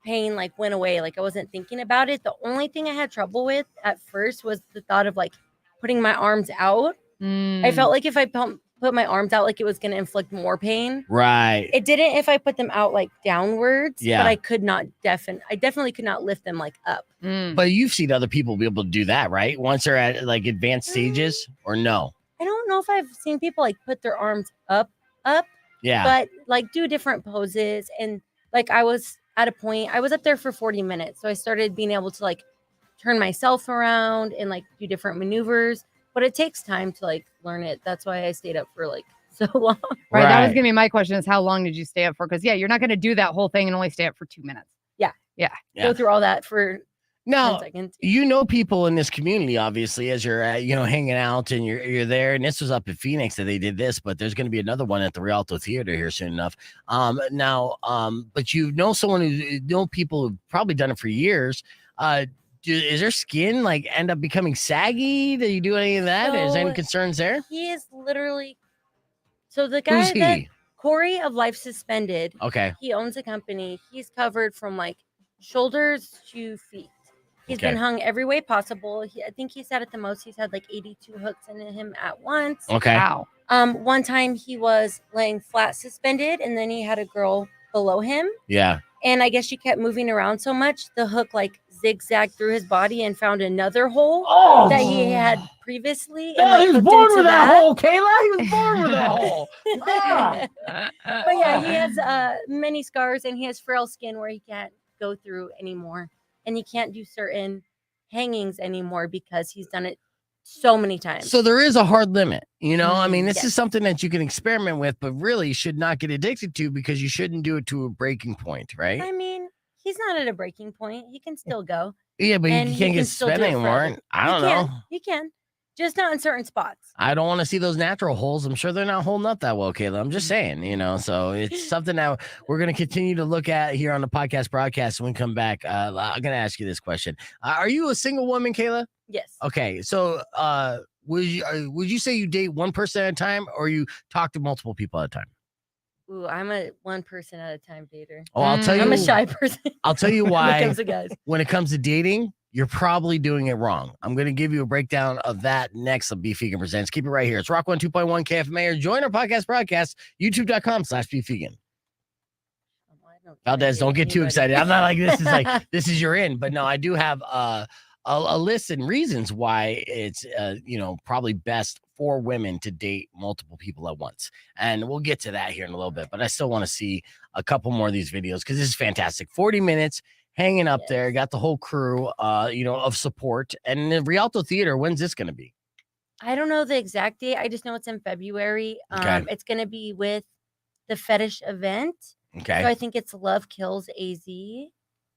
pain like went away. Like I wasn't thinking about it. The only thing I had trouble with at first was the thought of like putting my arms out. I felt like if I put my arms out, like it was going to inflict more pain. Right. It didn't if I put them out like downwards, Yeah. but I could not I definitely could not lift them like up. But you've seen other people be able to do that, right? Once they're at like advanced stages, or no? I don't know if I've seen people like put their arms up, Yeah. but like do different poses. And like I was at a point, I was up there for 40 minutes. So I started being able to like turn myself around and like do different maneuvers. But it takes time to like learn it. That's why I stayed up for like so long. Right. That was gonna be my question: is how long did you stay up for? Because you're not gonna do that whole thing and only stay up for 2 minutes. Yeah. Go through all that for 10 Now, seconds. you know people in this community, obviously, as you're hanging out and you're there. And this was up in Phoenix that they did this, but there's going to be another one at the Rialto Theater here soon enough. But you know someone who know people who've probably done it for years. Is their skin like end up becoming saggy? Do you do any of that? Is there any So, concerns there? He is literally so the guy Who's that he? Corey of Life Suspended. Okay. He owns a company. He's covered from like shoulders to feet. He's Okay. been hung every way possible. I think he said at the most he's had like 82 hooks in him at once. Okay. Wow. One time he was laying flat suspended, and then he had a girl below him. Yeah. And I guess she kept moving around so much, the hook like zigzagged through his body and found another hole that he had previously. Yeah, like, he was hooked born into with that hole, Kayla. He was born with that hole. Ah. But yeah, he has many scars, and he has frail skin where he can't go through anymore, and he can't do certain hangings anymore because he's done it so many times. So there is a hard limit, I mean, this Yes. is something that you can experiment with, but really should not get addicted to because you shouldn't do it to a breaking point, right? I mean, he's not at a breaking point. He can still go. Yeah, but and you he can't can get still spent do it anymore. forever. And I don't He know. can. He can. Just not in certain spots. I don't want to see those natural holes. I'm sure they're not holding up that well, Kayla. I'm just saying, so it's something that we're going to continue to look at here on the podcast broadcast when we come back. I'm going to ask you this question. Are you a single woman, Kayla? Yes. Okay. So would you say you date one person at a time or you talk to multiple people at a time? Ooh, I'm a one person at a time dater. Oh, I'll tell you. I'm a shy person. I'll tell you when it why. comes to guys. When it comes to dating, you're probably doing it wrong. I'm going to give you a breakdown of that next on Beef Vegan Presents. Keep it right here. It's Rock 102.1 KFMA, or join our podcast broadcast, youtube.com/Beef Vegan. Valdez, don't get too excited. I'm not like, this is your in, but no, I do have a list and reasons why it's, probably best for women to date multiple people at once. And we'll get to that here in a little bit, but I still want to see a couple more of these videos because this is fantastic. 40 minutes. Hanging up there, got the whole crew, of support. And the Rialto Theater, when's this going to be? I don't know the exact date. I just know it's in February. Okay. It's going to be with the fetish event. Okay. So I think it's Love Kills AZ.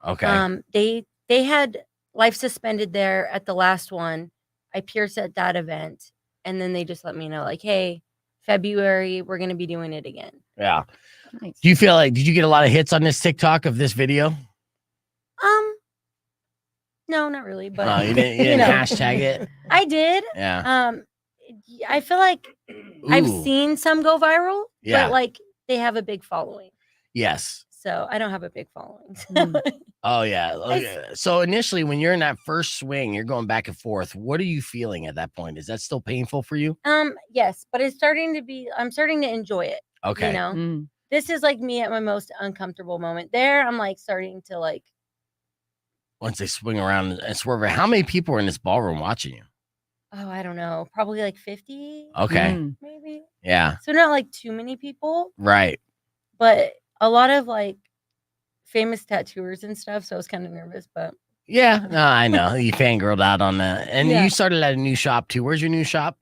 Okay. They had Life Suspended there at the last one. I pierced at that event, and then they just let me know, like, hey, February, we're going to be doing it again. Yeah. Nice. Do you feel like, did you get a lot of hits on this TikTok of this video? No, not really, but No, you didn't know. hashtag it. I did. Yeah. I feel like I've Ooh. seen some go viral, Yeah. but like they have a big following. Yes. So I don't have a big following. Oh, yeah. Okay. So initially, when you're in that first swing, you're going back and forth. What are you feeling at that point? Is that still painful for you? Yes, but I'm starting to enjoy it. Okay. This is like me at my most uncomfortable moment. There, I'm like starting to like. Once they swing around and swerve, how many people are in this ballroom watching you? Oh, I don't know. Probably like 50. Okay. Maybe. Yeah. So not like too many people, Right. but a lot of like famous tattooers and stuff. So I was kind of nervous, but Yeah. No, I know. You fangirled out on that. And Yeah. you started at a new shop too. Where's your new shop?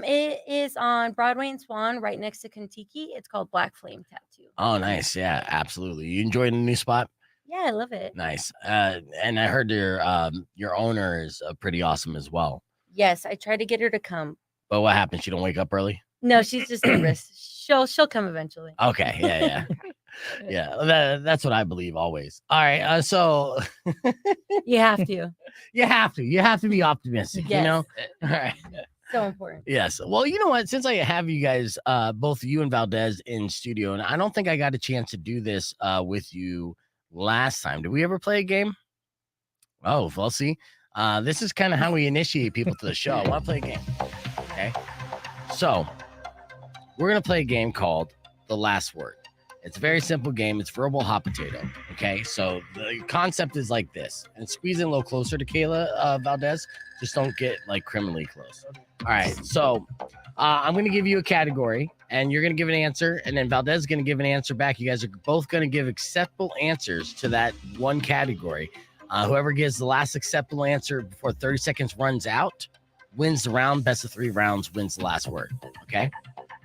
It is on Broadway and Swan, right next to Kentucky. It's called Black Flame Tattoo. Oh, nice. Yeah, absolutely. You enjoying the new spot? Yeah, I love it. Nice. And I heard your owner is pretty awesome as well. Yes, I tried to get her to come. But what happened? She don't wake up early? No, she's just nervous. She'll come eventually. Okay. Yeah. Yeah. That's what I believe always. All right. So You have to. you have to be optimistic, Yes. you know? All right. So important. Yes. Well, you know what? Since I have you guys, both you and Valdez in studio, and I don't think I got a chance to do this with you last time. Did we ever play a game? Oh, well, see, this is kind of how we initiate people to the show. I want to play a game. Okay. So we're going to play a game called The Last Word. It's a very simple game. It's verbal hot potato. Okay. So the concept is like this, and squeeze in a little closer to Kayla, Valdez. Just don't get like criminally close. All right. So I'm going to give you a category, and you're going to give an answer, and then Valdez is going to give an answer back. You guys are both going to give acceptable answers to that one category. Whoever gives the last acceptable answer before 30 seconds runs out wins the round. Best of 3 rounds wins the last word. Okay.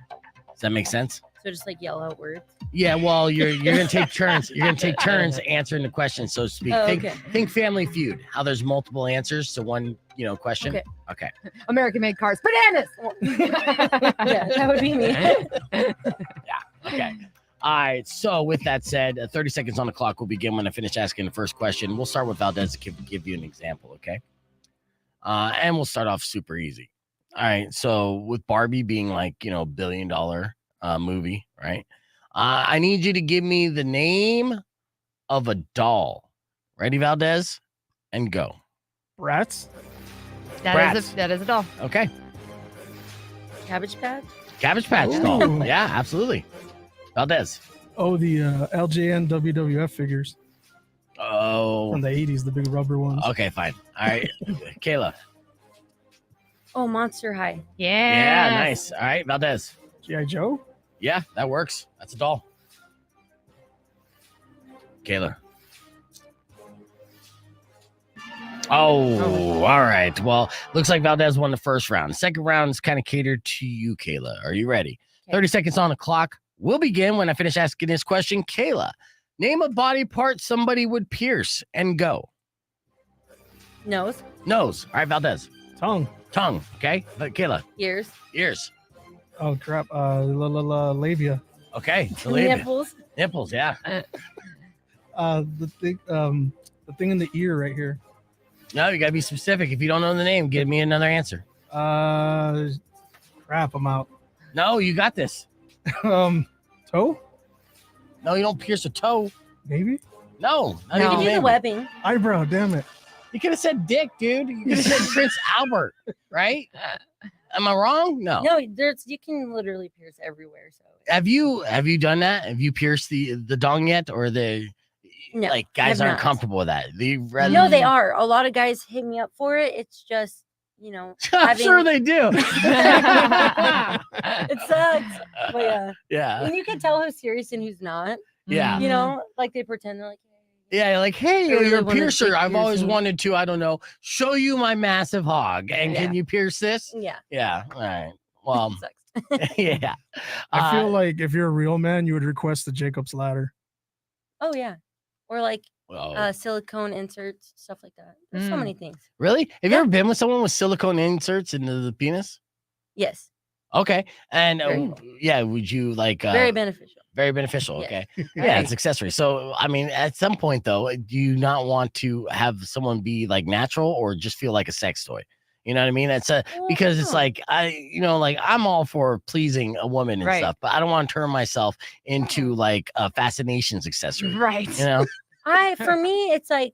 Does that make sense? So just like yell out words. Yeah, well, you're gonna take turns. You're gonna take turns answering the question, so to speak. Oh, think, okay. think Family Feud. How there's multiple answers to one, question. Okay. American made cars. Bananas. Yeah, that would be me. Okay. All right. So with that said, 30 seconds on the clock will begin when I finish asking the first question. We'll start with Valdez to give you an example. Okay. And we'll start off super easy. All right. So with Barbie being like $1 billion movie, right? I need you to give me the name of a doll. Ready, Valdez? And go. Rats. That is a doll. Okay. Cabbage Patch. Cabbage Patch doll. Yeah, absolutely. Valdez. Oh, the LJN WWF figures Oh. from the 80s, the big rubber ones. Okay, fine. All right. Kayla. Oh, Monster High. Yeah, nice. All right, Valdez. G.I. Joe? Yeah, that works. That's a doll. Kayla. Oh, all right. Well, looks like Valdez won the first round. The second round is kind of catered to you, Kayla. Are you ready? Okay. 30 seconds on the clock. We'll begin when I finish asking this question. Kayla, name a body part somebody would pierce and go. Nose. Nose. All right, Valdez. Tongue. Tongue. Okay. Kayla. Ears. Ears. Oh, crap. Labia. Okay. The labia. Nipples. Nipples. Yeah. The thing in the ear right here. No, you got to be specific. If you don't know the name, give me another answer. Crap, I'm out. No, you got this. Toe? No, you don't pierce a toe. Maybe? No. not You even can do the maybe. webbing. Eyebrow, damn it. You could have said dick, dude. You could have said Prince Albert, right? Am I wrong? No. No, you can literally pierce everywhere. So Have you done that? Have you pierced the dong yet, or the No, like guys have aren't not. comfortable with that? Rather No, they are. A lot of guys hit me up for it. It's just, I'm having- sure they do. it sucks. But yeah. Yeah. And you can tell who's serious and who's not. Yeah. Like they pretend they're like, Yeah, you're like, hey, really you're a wanna piercer. take I've always piercing. wanted to, I don't know, show you my massive hog. And can you pierce this? yeah. Yeah. All right. Well, Sucks. yeah. I feel like if you're a real man, you would request the Jacob's ladder. Oh yeah. Or like well, silicone inserts, stuff like that. There's so many things. really? Have you ever been with someone with silicone inserts into the penis? Yes. Okay. And Very- yeah, would you like Very beneficial. very beneficial? Yes. Okay. Yeah, it's accessory. So, I mean, at some point though, do you not want to have someone be like natural or just feel like a sex toy? You know what I mean? It's because it's no. like I'm all for pleasing a woman and Right. stuff, but I don't want to turn myself into like a fascinations accessory. Right. You know? For me, it's like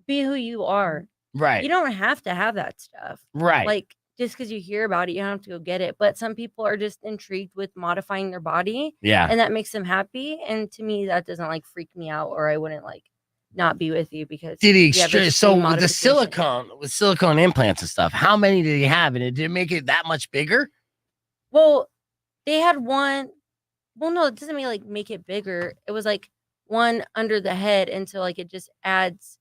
be who you are. Right. You don't have to have that stuff. right. Like just because you hear about it, you don't have to go get it. But some people are just intrigued with modifying their body, yeah. and that makes them happy. And to me, that doesn't like freak me out, or I wouldn't like not be with you because Did he you have so extreme with the modification. with silicone implants and stuff, how many did he have? And it did make it that much bigger? Well, they had one. Well, no, it doesn't make it bigger. It was like one under the head, and so like it just adds.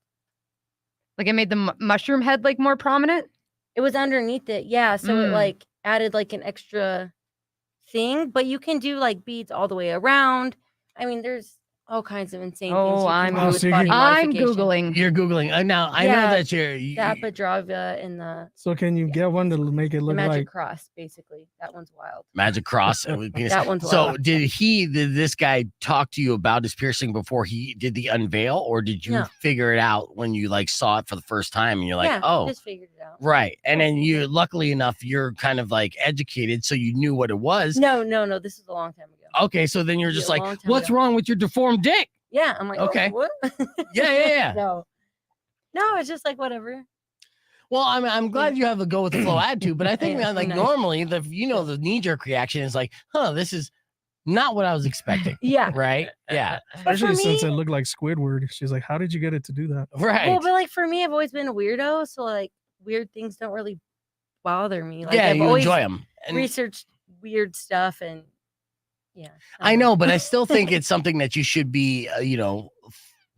Like it made the mushroom head like more prominent. It was underneath it, yeah. So it Mm. like added like an extra thing, but you can do like beads all the way around. I mean, there's all kinds of insane things you can do with so you body can- I'm modification. Googling. You're Googling. Now, I know Yeah, that The Apodravia and the So can you get one to make it look magic like? cross, basically. That one's wild. Magic Cross. With penis. That one's So wild. did this guy talk to you about his piercing before he did the unveil, or did you No. figure it out when you like saw it for the first time and you're like, Yeah, oh, just figured it out. right. And then you, luckily enough, you're kind of like educated, so you knew what it was. No. This was a long time ago. Okay, so then you're just Yeah, a like, long time what's ago. wrong with your deformed dick? Yeah, I'm like, Okay. oh, what? Yeah. No, it's just like whatever. Well, I'm glad you have a go with the flow attitude, but I think Yeah, that, like nice. normally the knee jerk reaction is like, this is not what I was expecting. Yeah. Right? Yeah. Especially since me- it looked like Squidward. She's like, how did you get it to do that? Right. Well, but like for me, I've always been a weirdo, so like weird things don't really bother me. Like yeah, I've you always enjoy them. researched weird stuff, and yeah. I know, but I still think it's something that you should be,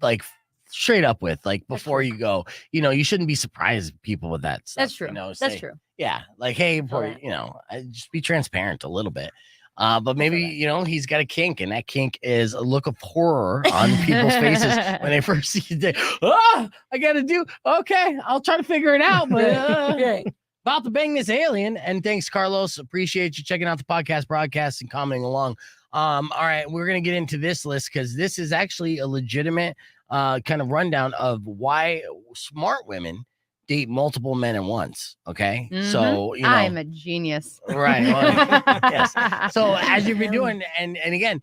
like straight up with, like before you go. You shouldn't be surprised people with that stuff. That's true. That's That's true. Yeah, like hey, before that. just be transparent a little bit. But maybe he's got a kink, and that kink is a look of horror on people's faces when they first see it. I gotta do okay. I'll try to figure it out, but Right. about to bang this alien. And thanks, Carlos. Appreciate you checking out the podcast broadcast and commenting along. All right, we're gonna get into this list because this is actually a legitimate kind of rundown of why smart women date multiple men at once. Okay, so I'm a genius. right. Well, yes. So as you've been doing, and again,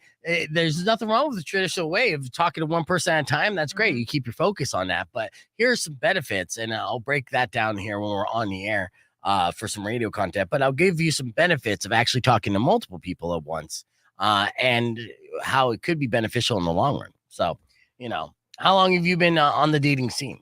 there's nothing wrong with the traditional way of talking to one person at a time. That's great. You keep your focus on that. But here's some benefits, and I'll break that down here when we're on the air for some radio content. But I'll give you some benefits of actually talking to multiple people at once, and how it could be beneficial in the long run. So, how long have you been on the dating scene?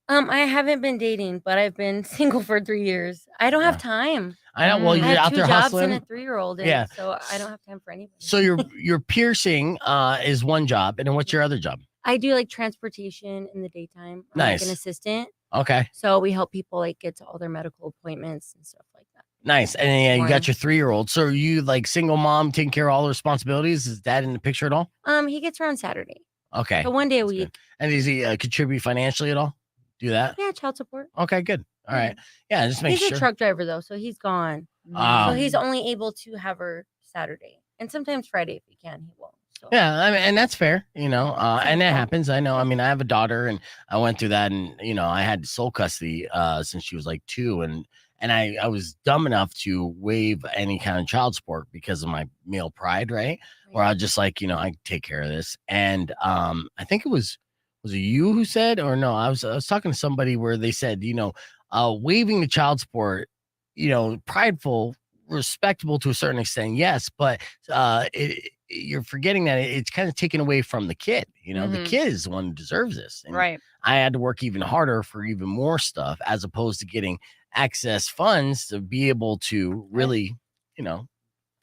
I haven't been dating, but I've been single for 3 years. I don't have time. I know. Well, I you're have out 2 there jobs hustling. and a 3-year-old. Yeah. So I don't have time for anybody. So your piercing is one job, and then what's your other job? I do like transportation in the daytime. I'm Nice. like an assistant. Okay, So we help people like get to all their medical appointments and stuff like that. nice. And then, you got Morning. your 3-year-old. So are you like single mom taking care of all the responsibilities? Is that in the picture at all? He gets around Saturday. Okay. So one day a That's good. week. And does he contribute financially at all? Do that? Yeah, child support. Okay, good. All right. Yeah, just make He's sure. a truck driver though, so he's gone. Ah. So he's only able to have her Saturday and sometimes Friday if he can. He won't. So. Yeah, I mean, and that's fair, and that happens. I know. I mean, I have a daughter, and I went through that, and I had sole custody since she was like 2, and I was dumb enough to waive any kind of child support because of my male pride, right? Where I was just like, I take care of this, and I think it was it you who said, or no, I was talking to somebody where they said, waiving the child support, prideful, respectable to a certain extent, yes, but you're forgetting that it's kind of taken away from the kid. The kid is the one who deserves this. And Right. I had to work even harder for even more stuff as opposed to getting excess funds to be able to really, If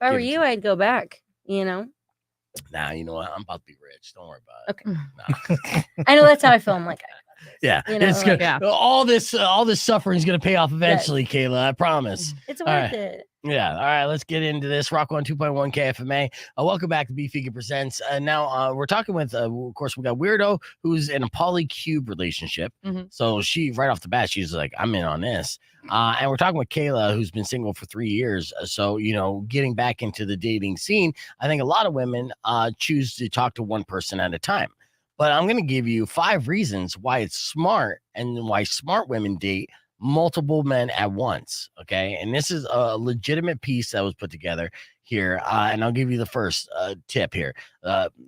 I were give it you, to- I'd go back. nah, you know what? I'm about to be rich. Don't worry about it. Okay. Nah. I know that's how I feel. I'm like, I got this. Yeah, You know, it's like- gonna, all this suffering is gonna pay off eventually, Kayla. I promise. It's All worth right. it. Yeah. All right. Let's get into this. Rock 102.1 KFMA. Welcome back to Beef Vegan Presents. Now we're talking with, of course, we got Weirdo, who's in a polycube relationship. Mhm. So she, right off the bat, she's like, I'm in on this. And we're talking with Kayla, who's been single for 3 years. So, getting back into the dating scene, I think a lot of women choose to talk to one person at a time. But I'm going to give you 5 reasons why it's smart and why smart women date multiple men at once. Okay. And this is a legitimate piece that was put together here. And I'll give you the first tip here.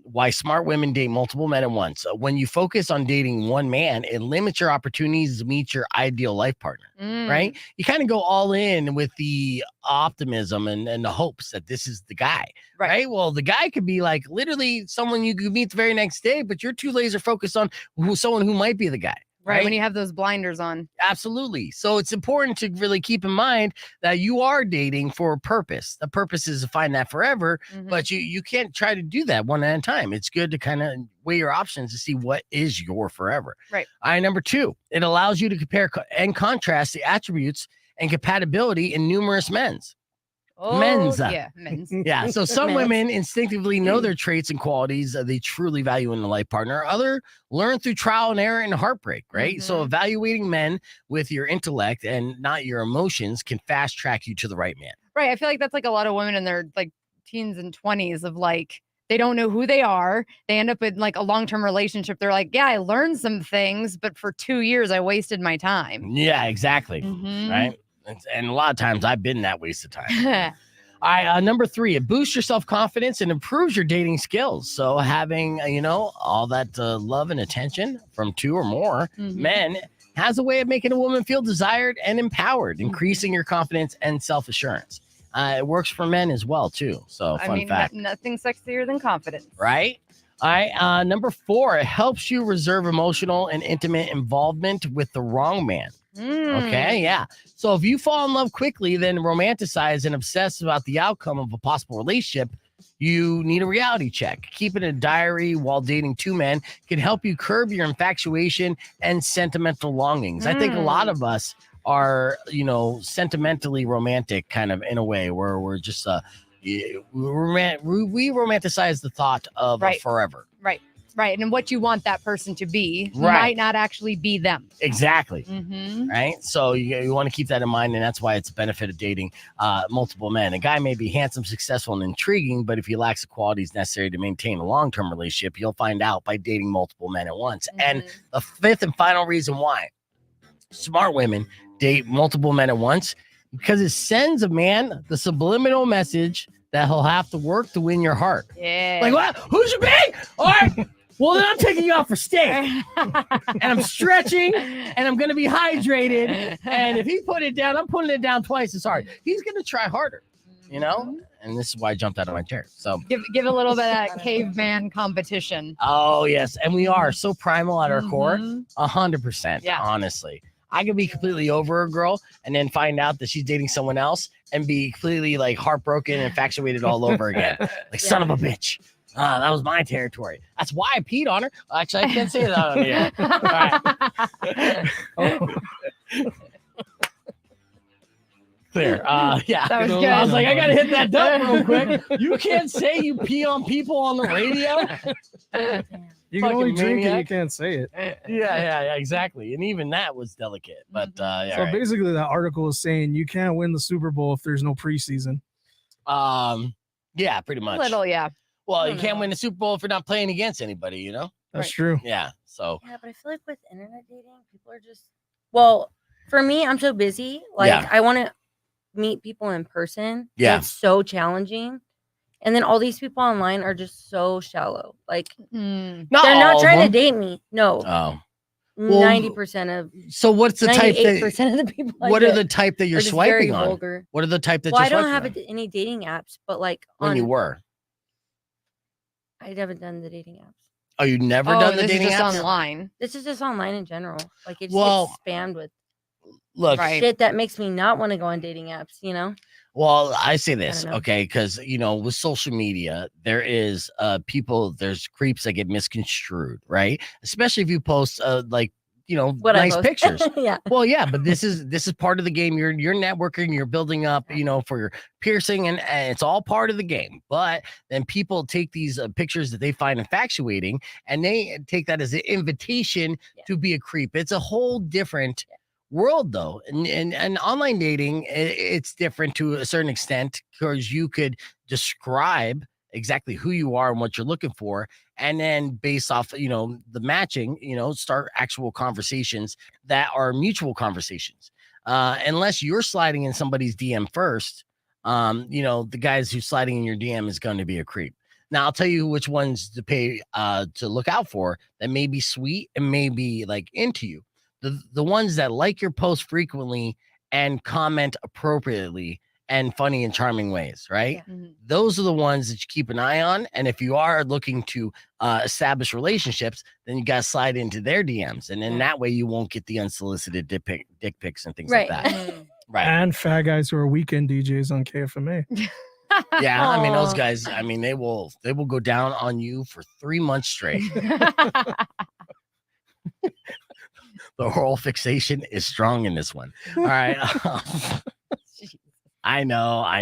Why smart women date multiple men at once. When you focus on dating one man, it limits your opportunities to meet your ideal life partner. Right? You kind of go all in with the optimism and the hopes that this is the guy. Right. Well, the guy could be like literally someone you could meet the very next day, but you're too laser focused on someone who might be the guy. Right. When you have those blinders on. Absolutely. So it's important to really keep in mind that you are dating for a purpose. The purpose is to find that forever, but you can't try to do that one at a time. It's good to kind of weigh your options to see what is your forever. Right. All right. Number 2, it allows you to compare and contrast the attributes and compatibility in numerous men's. Oh, Men's. yeah, men's. Yeah. So some Men's. women instinctively know their traits and qualities they truly value in a life partner. Other learn through trial and error and heartbreak, right? So evaluating men with your intellect and not your emotions can fast track you to the right man. Right. I feel like that's like a lot of women in their like teens and 20s of like, they don't know who they are. They end up in like a long-term relationship. They're like, yeah, I learned some things, but for 2 years, I wasted my time. Yeah, exactly. Mhm. Right. And a lot of times I've been that waste of time. All right, number 3, it boosts your self-confidence and improves your dating skills. So having, all that love and attention from 2 or more men has a way of making a woman feel desired and empowered, increasing your confidence and self-assurance. It works for men as well, too. So fun fact. Nothing sexier than confidence. Right? All right, number 4, it helps you reserve emotional and intimate involvement with the wrong man. Okay, yeah. So if you fall in love quickly, then romanticize and obsess about the outcome of a possible relationship, you need a reality check. Keeping a diary while dating 2 men can help you curb your infatuation and sentimental longings. I think a lot of us are, sentimentally romantic kind of in a way where we're just, we romanticize the thought of a forever. Right. And what you want that person to be Right. might not actually be them. Exactly. Right. So you want to keep that in mind. And that's why it's a benefit of dating multiple men. A guy may be handsome, successful, and intriguing, but if he lacks the qualities necessary to maintain a long-term relationship, you'll find out by dating multiple men at once. And the 5th and final reason why smart women date multiple men at once, because it sends a man the subliminal message that he'll have to work to win your heart. Yeah. Like, what? Who's your big? All right. Well, then I'm taking you out for steak. And I'm stretching and I'm going to be hydrated. And if he put it down, I'm putting it down twice as hard. He's going to try harder, And this is why I jumped out of my chair. So give a little bit of that caveman competition. Oh, yes. And we are so primal at our core. 100%. Yeah. Honestly. I could be completely over a girl and then find out that she's dating someone else and be completely like heartbroken and infatuated all over again. Like, son of a bitch. That was my territory. That's why I peed on her. Actually, I can't say that on the air. Clear. Yeah. That was good. I was like, I got to hit that dump real quick. You can't say you pee on people on the radio. You can only Fucking drink it, you maniac. can't say it. Yeah, exactly. And even that was delicate. But yeah. So right. basically, that article is saying you can't win the Super Bowl if there's no preseason. Yeah, pretty much. Little, yeah. Well, you can't win the Super Bowl if you're not playing against anybody, That's Right. true. Yeah. So Yeah, but I feel like with internet dating, people are just for me, I'm so busy. Like Yeah. I want to meet people in person. Yeah. It's so challenging. And then all these people online are just so shallow. Like Mm. not they're all not of trying them. to date me. No. Oh. Well, 90% of So what's the type 98% of the people what are the type that you're just very swiping on? vulgar. What are the type that Well, you're I don't swiping have on? any dating apps, but like When you were. I haven't done the dating apps. Oh, you never Oh, done and the this is dating just apps? online. This is just online in general. Like it just Well, gets spammed with Look, Right. shit that makes me not want to go on dating apps, you know? well, I say this, don't know. okay, because with social media, there is there's creeps that get misconstrued, right? Especially if you post What I nice post. pictures. Yeah. Well, yeah, but this is part of the game. You're networking, you're building up, for your piercing, and it's all part of the game. But then people take these pictures that they find infatuating, and they take that as an invitation to be a creep. It's a whole different world, though, and online dating, it's different to a certain extent because you could describe exactly who you are and what you're looking for, and then based off the matching, start actual conversations that are mutual conversations, unless you're sliding in somebody's DM first. The guys who's sliding in your DM is going to be a creep. Now I'll tell you which ones to pay to look out for that may be sweet and may be like into you. The ones that like your post frequently and comment appropriately and funny and charming ways, right? Yeah. Mhm. Those are the ones that you keep an eye on. And if you are looking to establish relationships, then you got to slide into their DMs. And then that way you won't get the unsolicited dick pics and things Right. like that. Mm. Right. And fat guys who are weekend DJs on KFMA. Yeah. I mean, those Aw. guys, they will go down on you for 3 months straight. The oral fixation is strong in this one. All right. I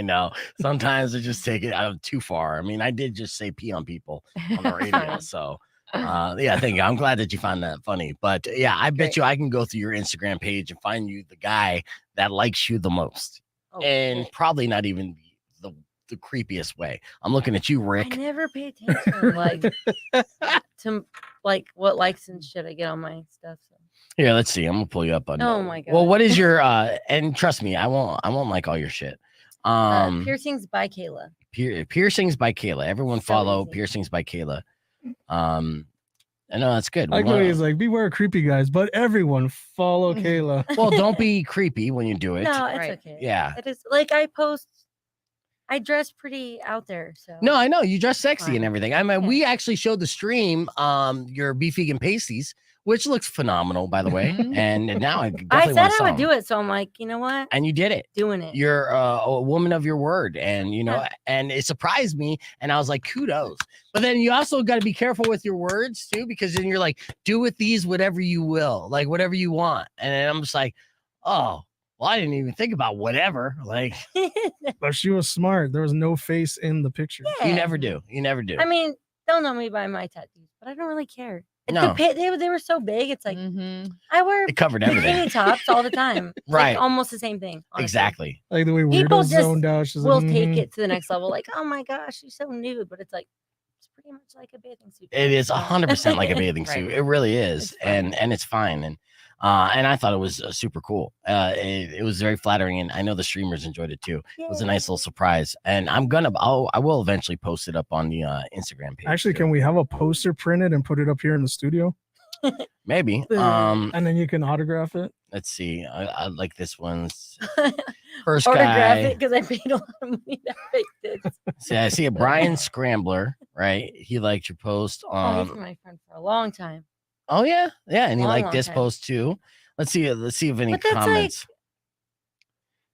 know. Sometimes I just take it out too far. I mean, I did just say pee on people on the radio. So, yeah, thank you. I'm glad that you found that funny. But yeah, I bet Great. you I can go through your Instagram page and find you the guy that likes you the most. Oh, And shit. probably not even the creepiest way. I'm looking at you, I Rick. never pay attention like to like what likes and shit I get on my stuff. So. Here, let's see. I'm gonna pull you up on. Oh my god. Well, what is your and trust me, I won't like all your shit. Piercings by Kayla. Piercings by Kayla. Everyone So follow easy. Piercings by Kayla. I know that's good. I like the way he's like, beware creepy guys, but everyone follow Kayla. Well, don't be creepy when you do it. No, it's Right. okay. Yeah. It is like I dress pretty out there, so No, I know you dress sexy and Fine. everything. I mean, Yeah. we actually showed the stream, your beef vegan pasties, which looks phenomenal, by the way. Mhm. And now I I definitely said want I would do it, so I'm like, you know what? And you did it. Doing it. You're a woman of your word, and you know, Yeah. and it surprised me. And I was like, kudos. But then you also got to be careful with your words too, because then you're like, do with these whatever you will, like whatever you want. And then I'm just like, oh, well, I didn't even think about whatever. Like But she was smart. There was no face in the picture. Yeah. you never do. You never do. I mean, they'll know me by my tattoos, but I don't really care. No. They were so big. It's like Mhm. I wear It covered everything. bikini tops all the time. It's Right. like almost the same thing. honestly. Exactly. Like the way People Weirdo just zoned out. She's We'll like, take "Mhm." it to the next level. Like, oh my gosh, she's so nude, but it's like it's pretty much like a bathing suit. It is 100% like a bathing Right. suit. It really is, It's fine. and it's fine. And I thought it was super cool. It was very flattering, and I know the streamers enjoyed it too. It was a nice little surprise, and I will eventually post it up on the Instagram page. Actually, too. can we have a poster printed and put it up here in the studio? Maybe. And then you can autograph it. Let's see. I like this one's first Autograph guy. it because I paid a lot of money to fake this. See, I see a Brian Scrambler. Right, he liked your post. Oh, he's been my friend for a long time. Oh yeah, and he Long, liked long this time. post too. Let's see if any But that's like- comments.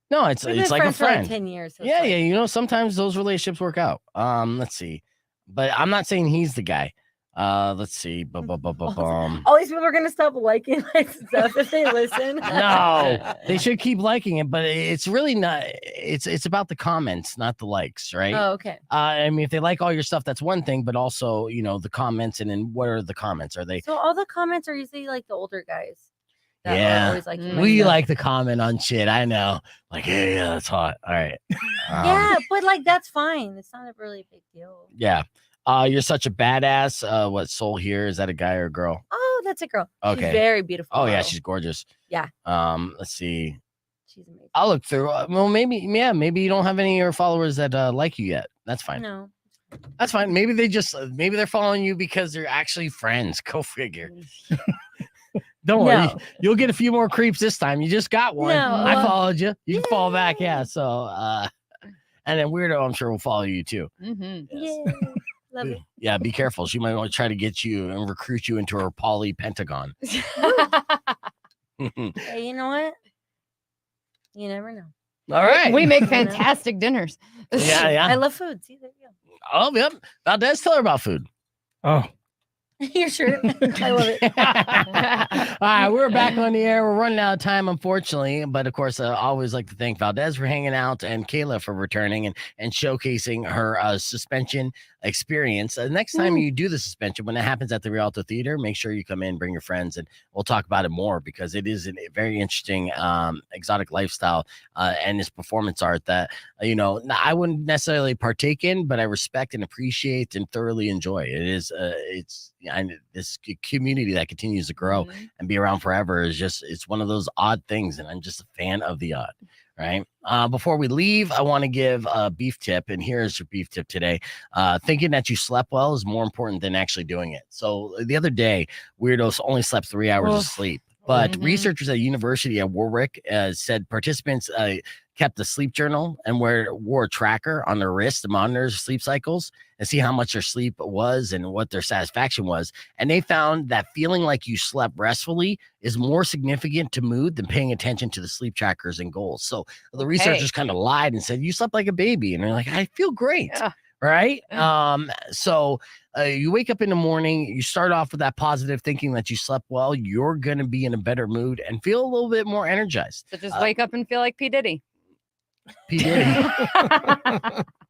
No, it's We've it's been like a friends for like friend. 10 years. So it's Yeah, like- yeah. You know, sometimes those relationships work out. Let's see. But I'm not saying he's the guy. Let's see. All these people are gonna stop liking my stuff if they listen. No, they should keep liking it, but it's really not. It's about the comments, not the likes, right? Oh, okay. I mean, if they like all your stuff, that's one thing, but also, you know, the comments, and then what are the comments? Are they? So all the comments are usually like the older guys. that are Yeah. always liking my We stuff. like to comment on shit. I know. Like, hey, yeah, that's hot. All right. Yeah, but like that's fine. It's not a really big deal. Yeah. You're such a badass. What soul here? Is that a guy or a girl? Oh, that's a girl. Okay. She's very beautiful. Oh yeah, model. she's gorgeous. Yeah. Let's see. She's amazing. I'll look through. Well, maybe you don't have any of your followers that like you yet. That's fine. No. That's fine. Maybe they're following you because they're actually friends. Go figure. Don't worry. No. You'll get a few more creeps this time. You just got one. No, I well- followed you. You can fall back. Yeah. So and then Weirdo, I'm sure will follow you too. Mhm. Yes. Yeah. Love it. Yeah, be careful. She might want to try to get you and recruit you into her poly pentagon. Hey, you know what? You never know. All right. We make You know? fantastic dinners. Yeah, yeah. I love food. See, there you Oh, yep. Valdez, tell her about food. Oh, go. Your shirt. I love it. All right, we're back on the air. We're running out of time, unfortunately. But of course, I always like to thank Valdez for hanging out and Kayla for returning and showcasing her suspension experience. Next time you do the suspension, when it happens at the Rialto Theater, make sure you come in, bring your friends, and we'll talk about it more because it is a very interesting exotic lifestyle and this performance art that, you know, I wouldn't necessarily partake in, but I respect and appreciate and thoroughly enjoy. It is, this community that continues to grow and be around forever is just, it's one of those odd things. And I'm just a fan of the odd, right? Before we leave, I want to give a beef tip. And here's your beef tip today. Thinking that you slept well is more important than actually doing it. So the other day, Weirdos only slept 3 hours of sleep. But researchers at University of Warwick said participants kept a sleep journal and wore a tracker on their wrist to monitor sleep cycles and see how much their sleep was and what their satisfaction was. And they found that feeling like you slept restfully is more significant to mood than paying attention to the sleep trackers and goals. So the researchers kind of lied and said, you slept like a baby. And they're like, I feel great. Yeah. Right. So you wake up in the morning, you start off with that positive thinking that you slept well, you're going to be in a better mood and feel a little bit more energized. So just wake up and feel like P. Diddy. P. Diddy.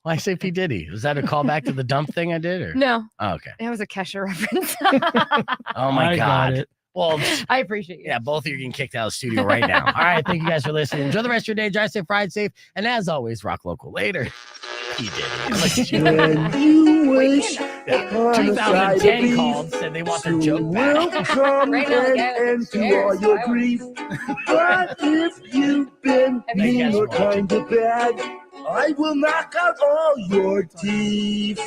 Why I say P. Diddy? Was that a callback to the dump thing I did? Or? No, Oh, okay. it was a Kesha reference. Oh my I got God. it. Well, I appreciate you. yeah, both of you are getting kicked out of the studio right now. All right, thank you guys for listening. Enjoy the rest of your day. Drive safe, ride safe, and as always, rock local. Later. He did. When you wish upon a side of 2010 beef, called, said they want their soon joke back. will come Right now, the an guy with end the to chair, all so your I grief. But if you've been Have you mean guys or watched? kind of bad, I will knock out all your teeth.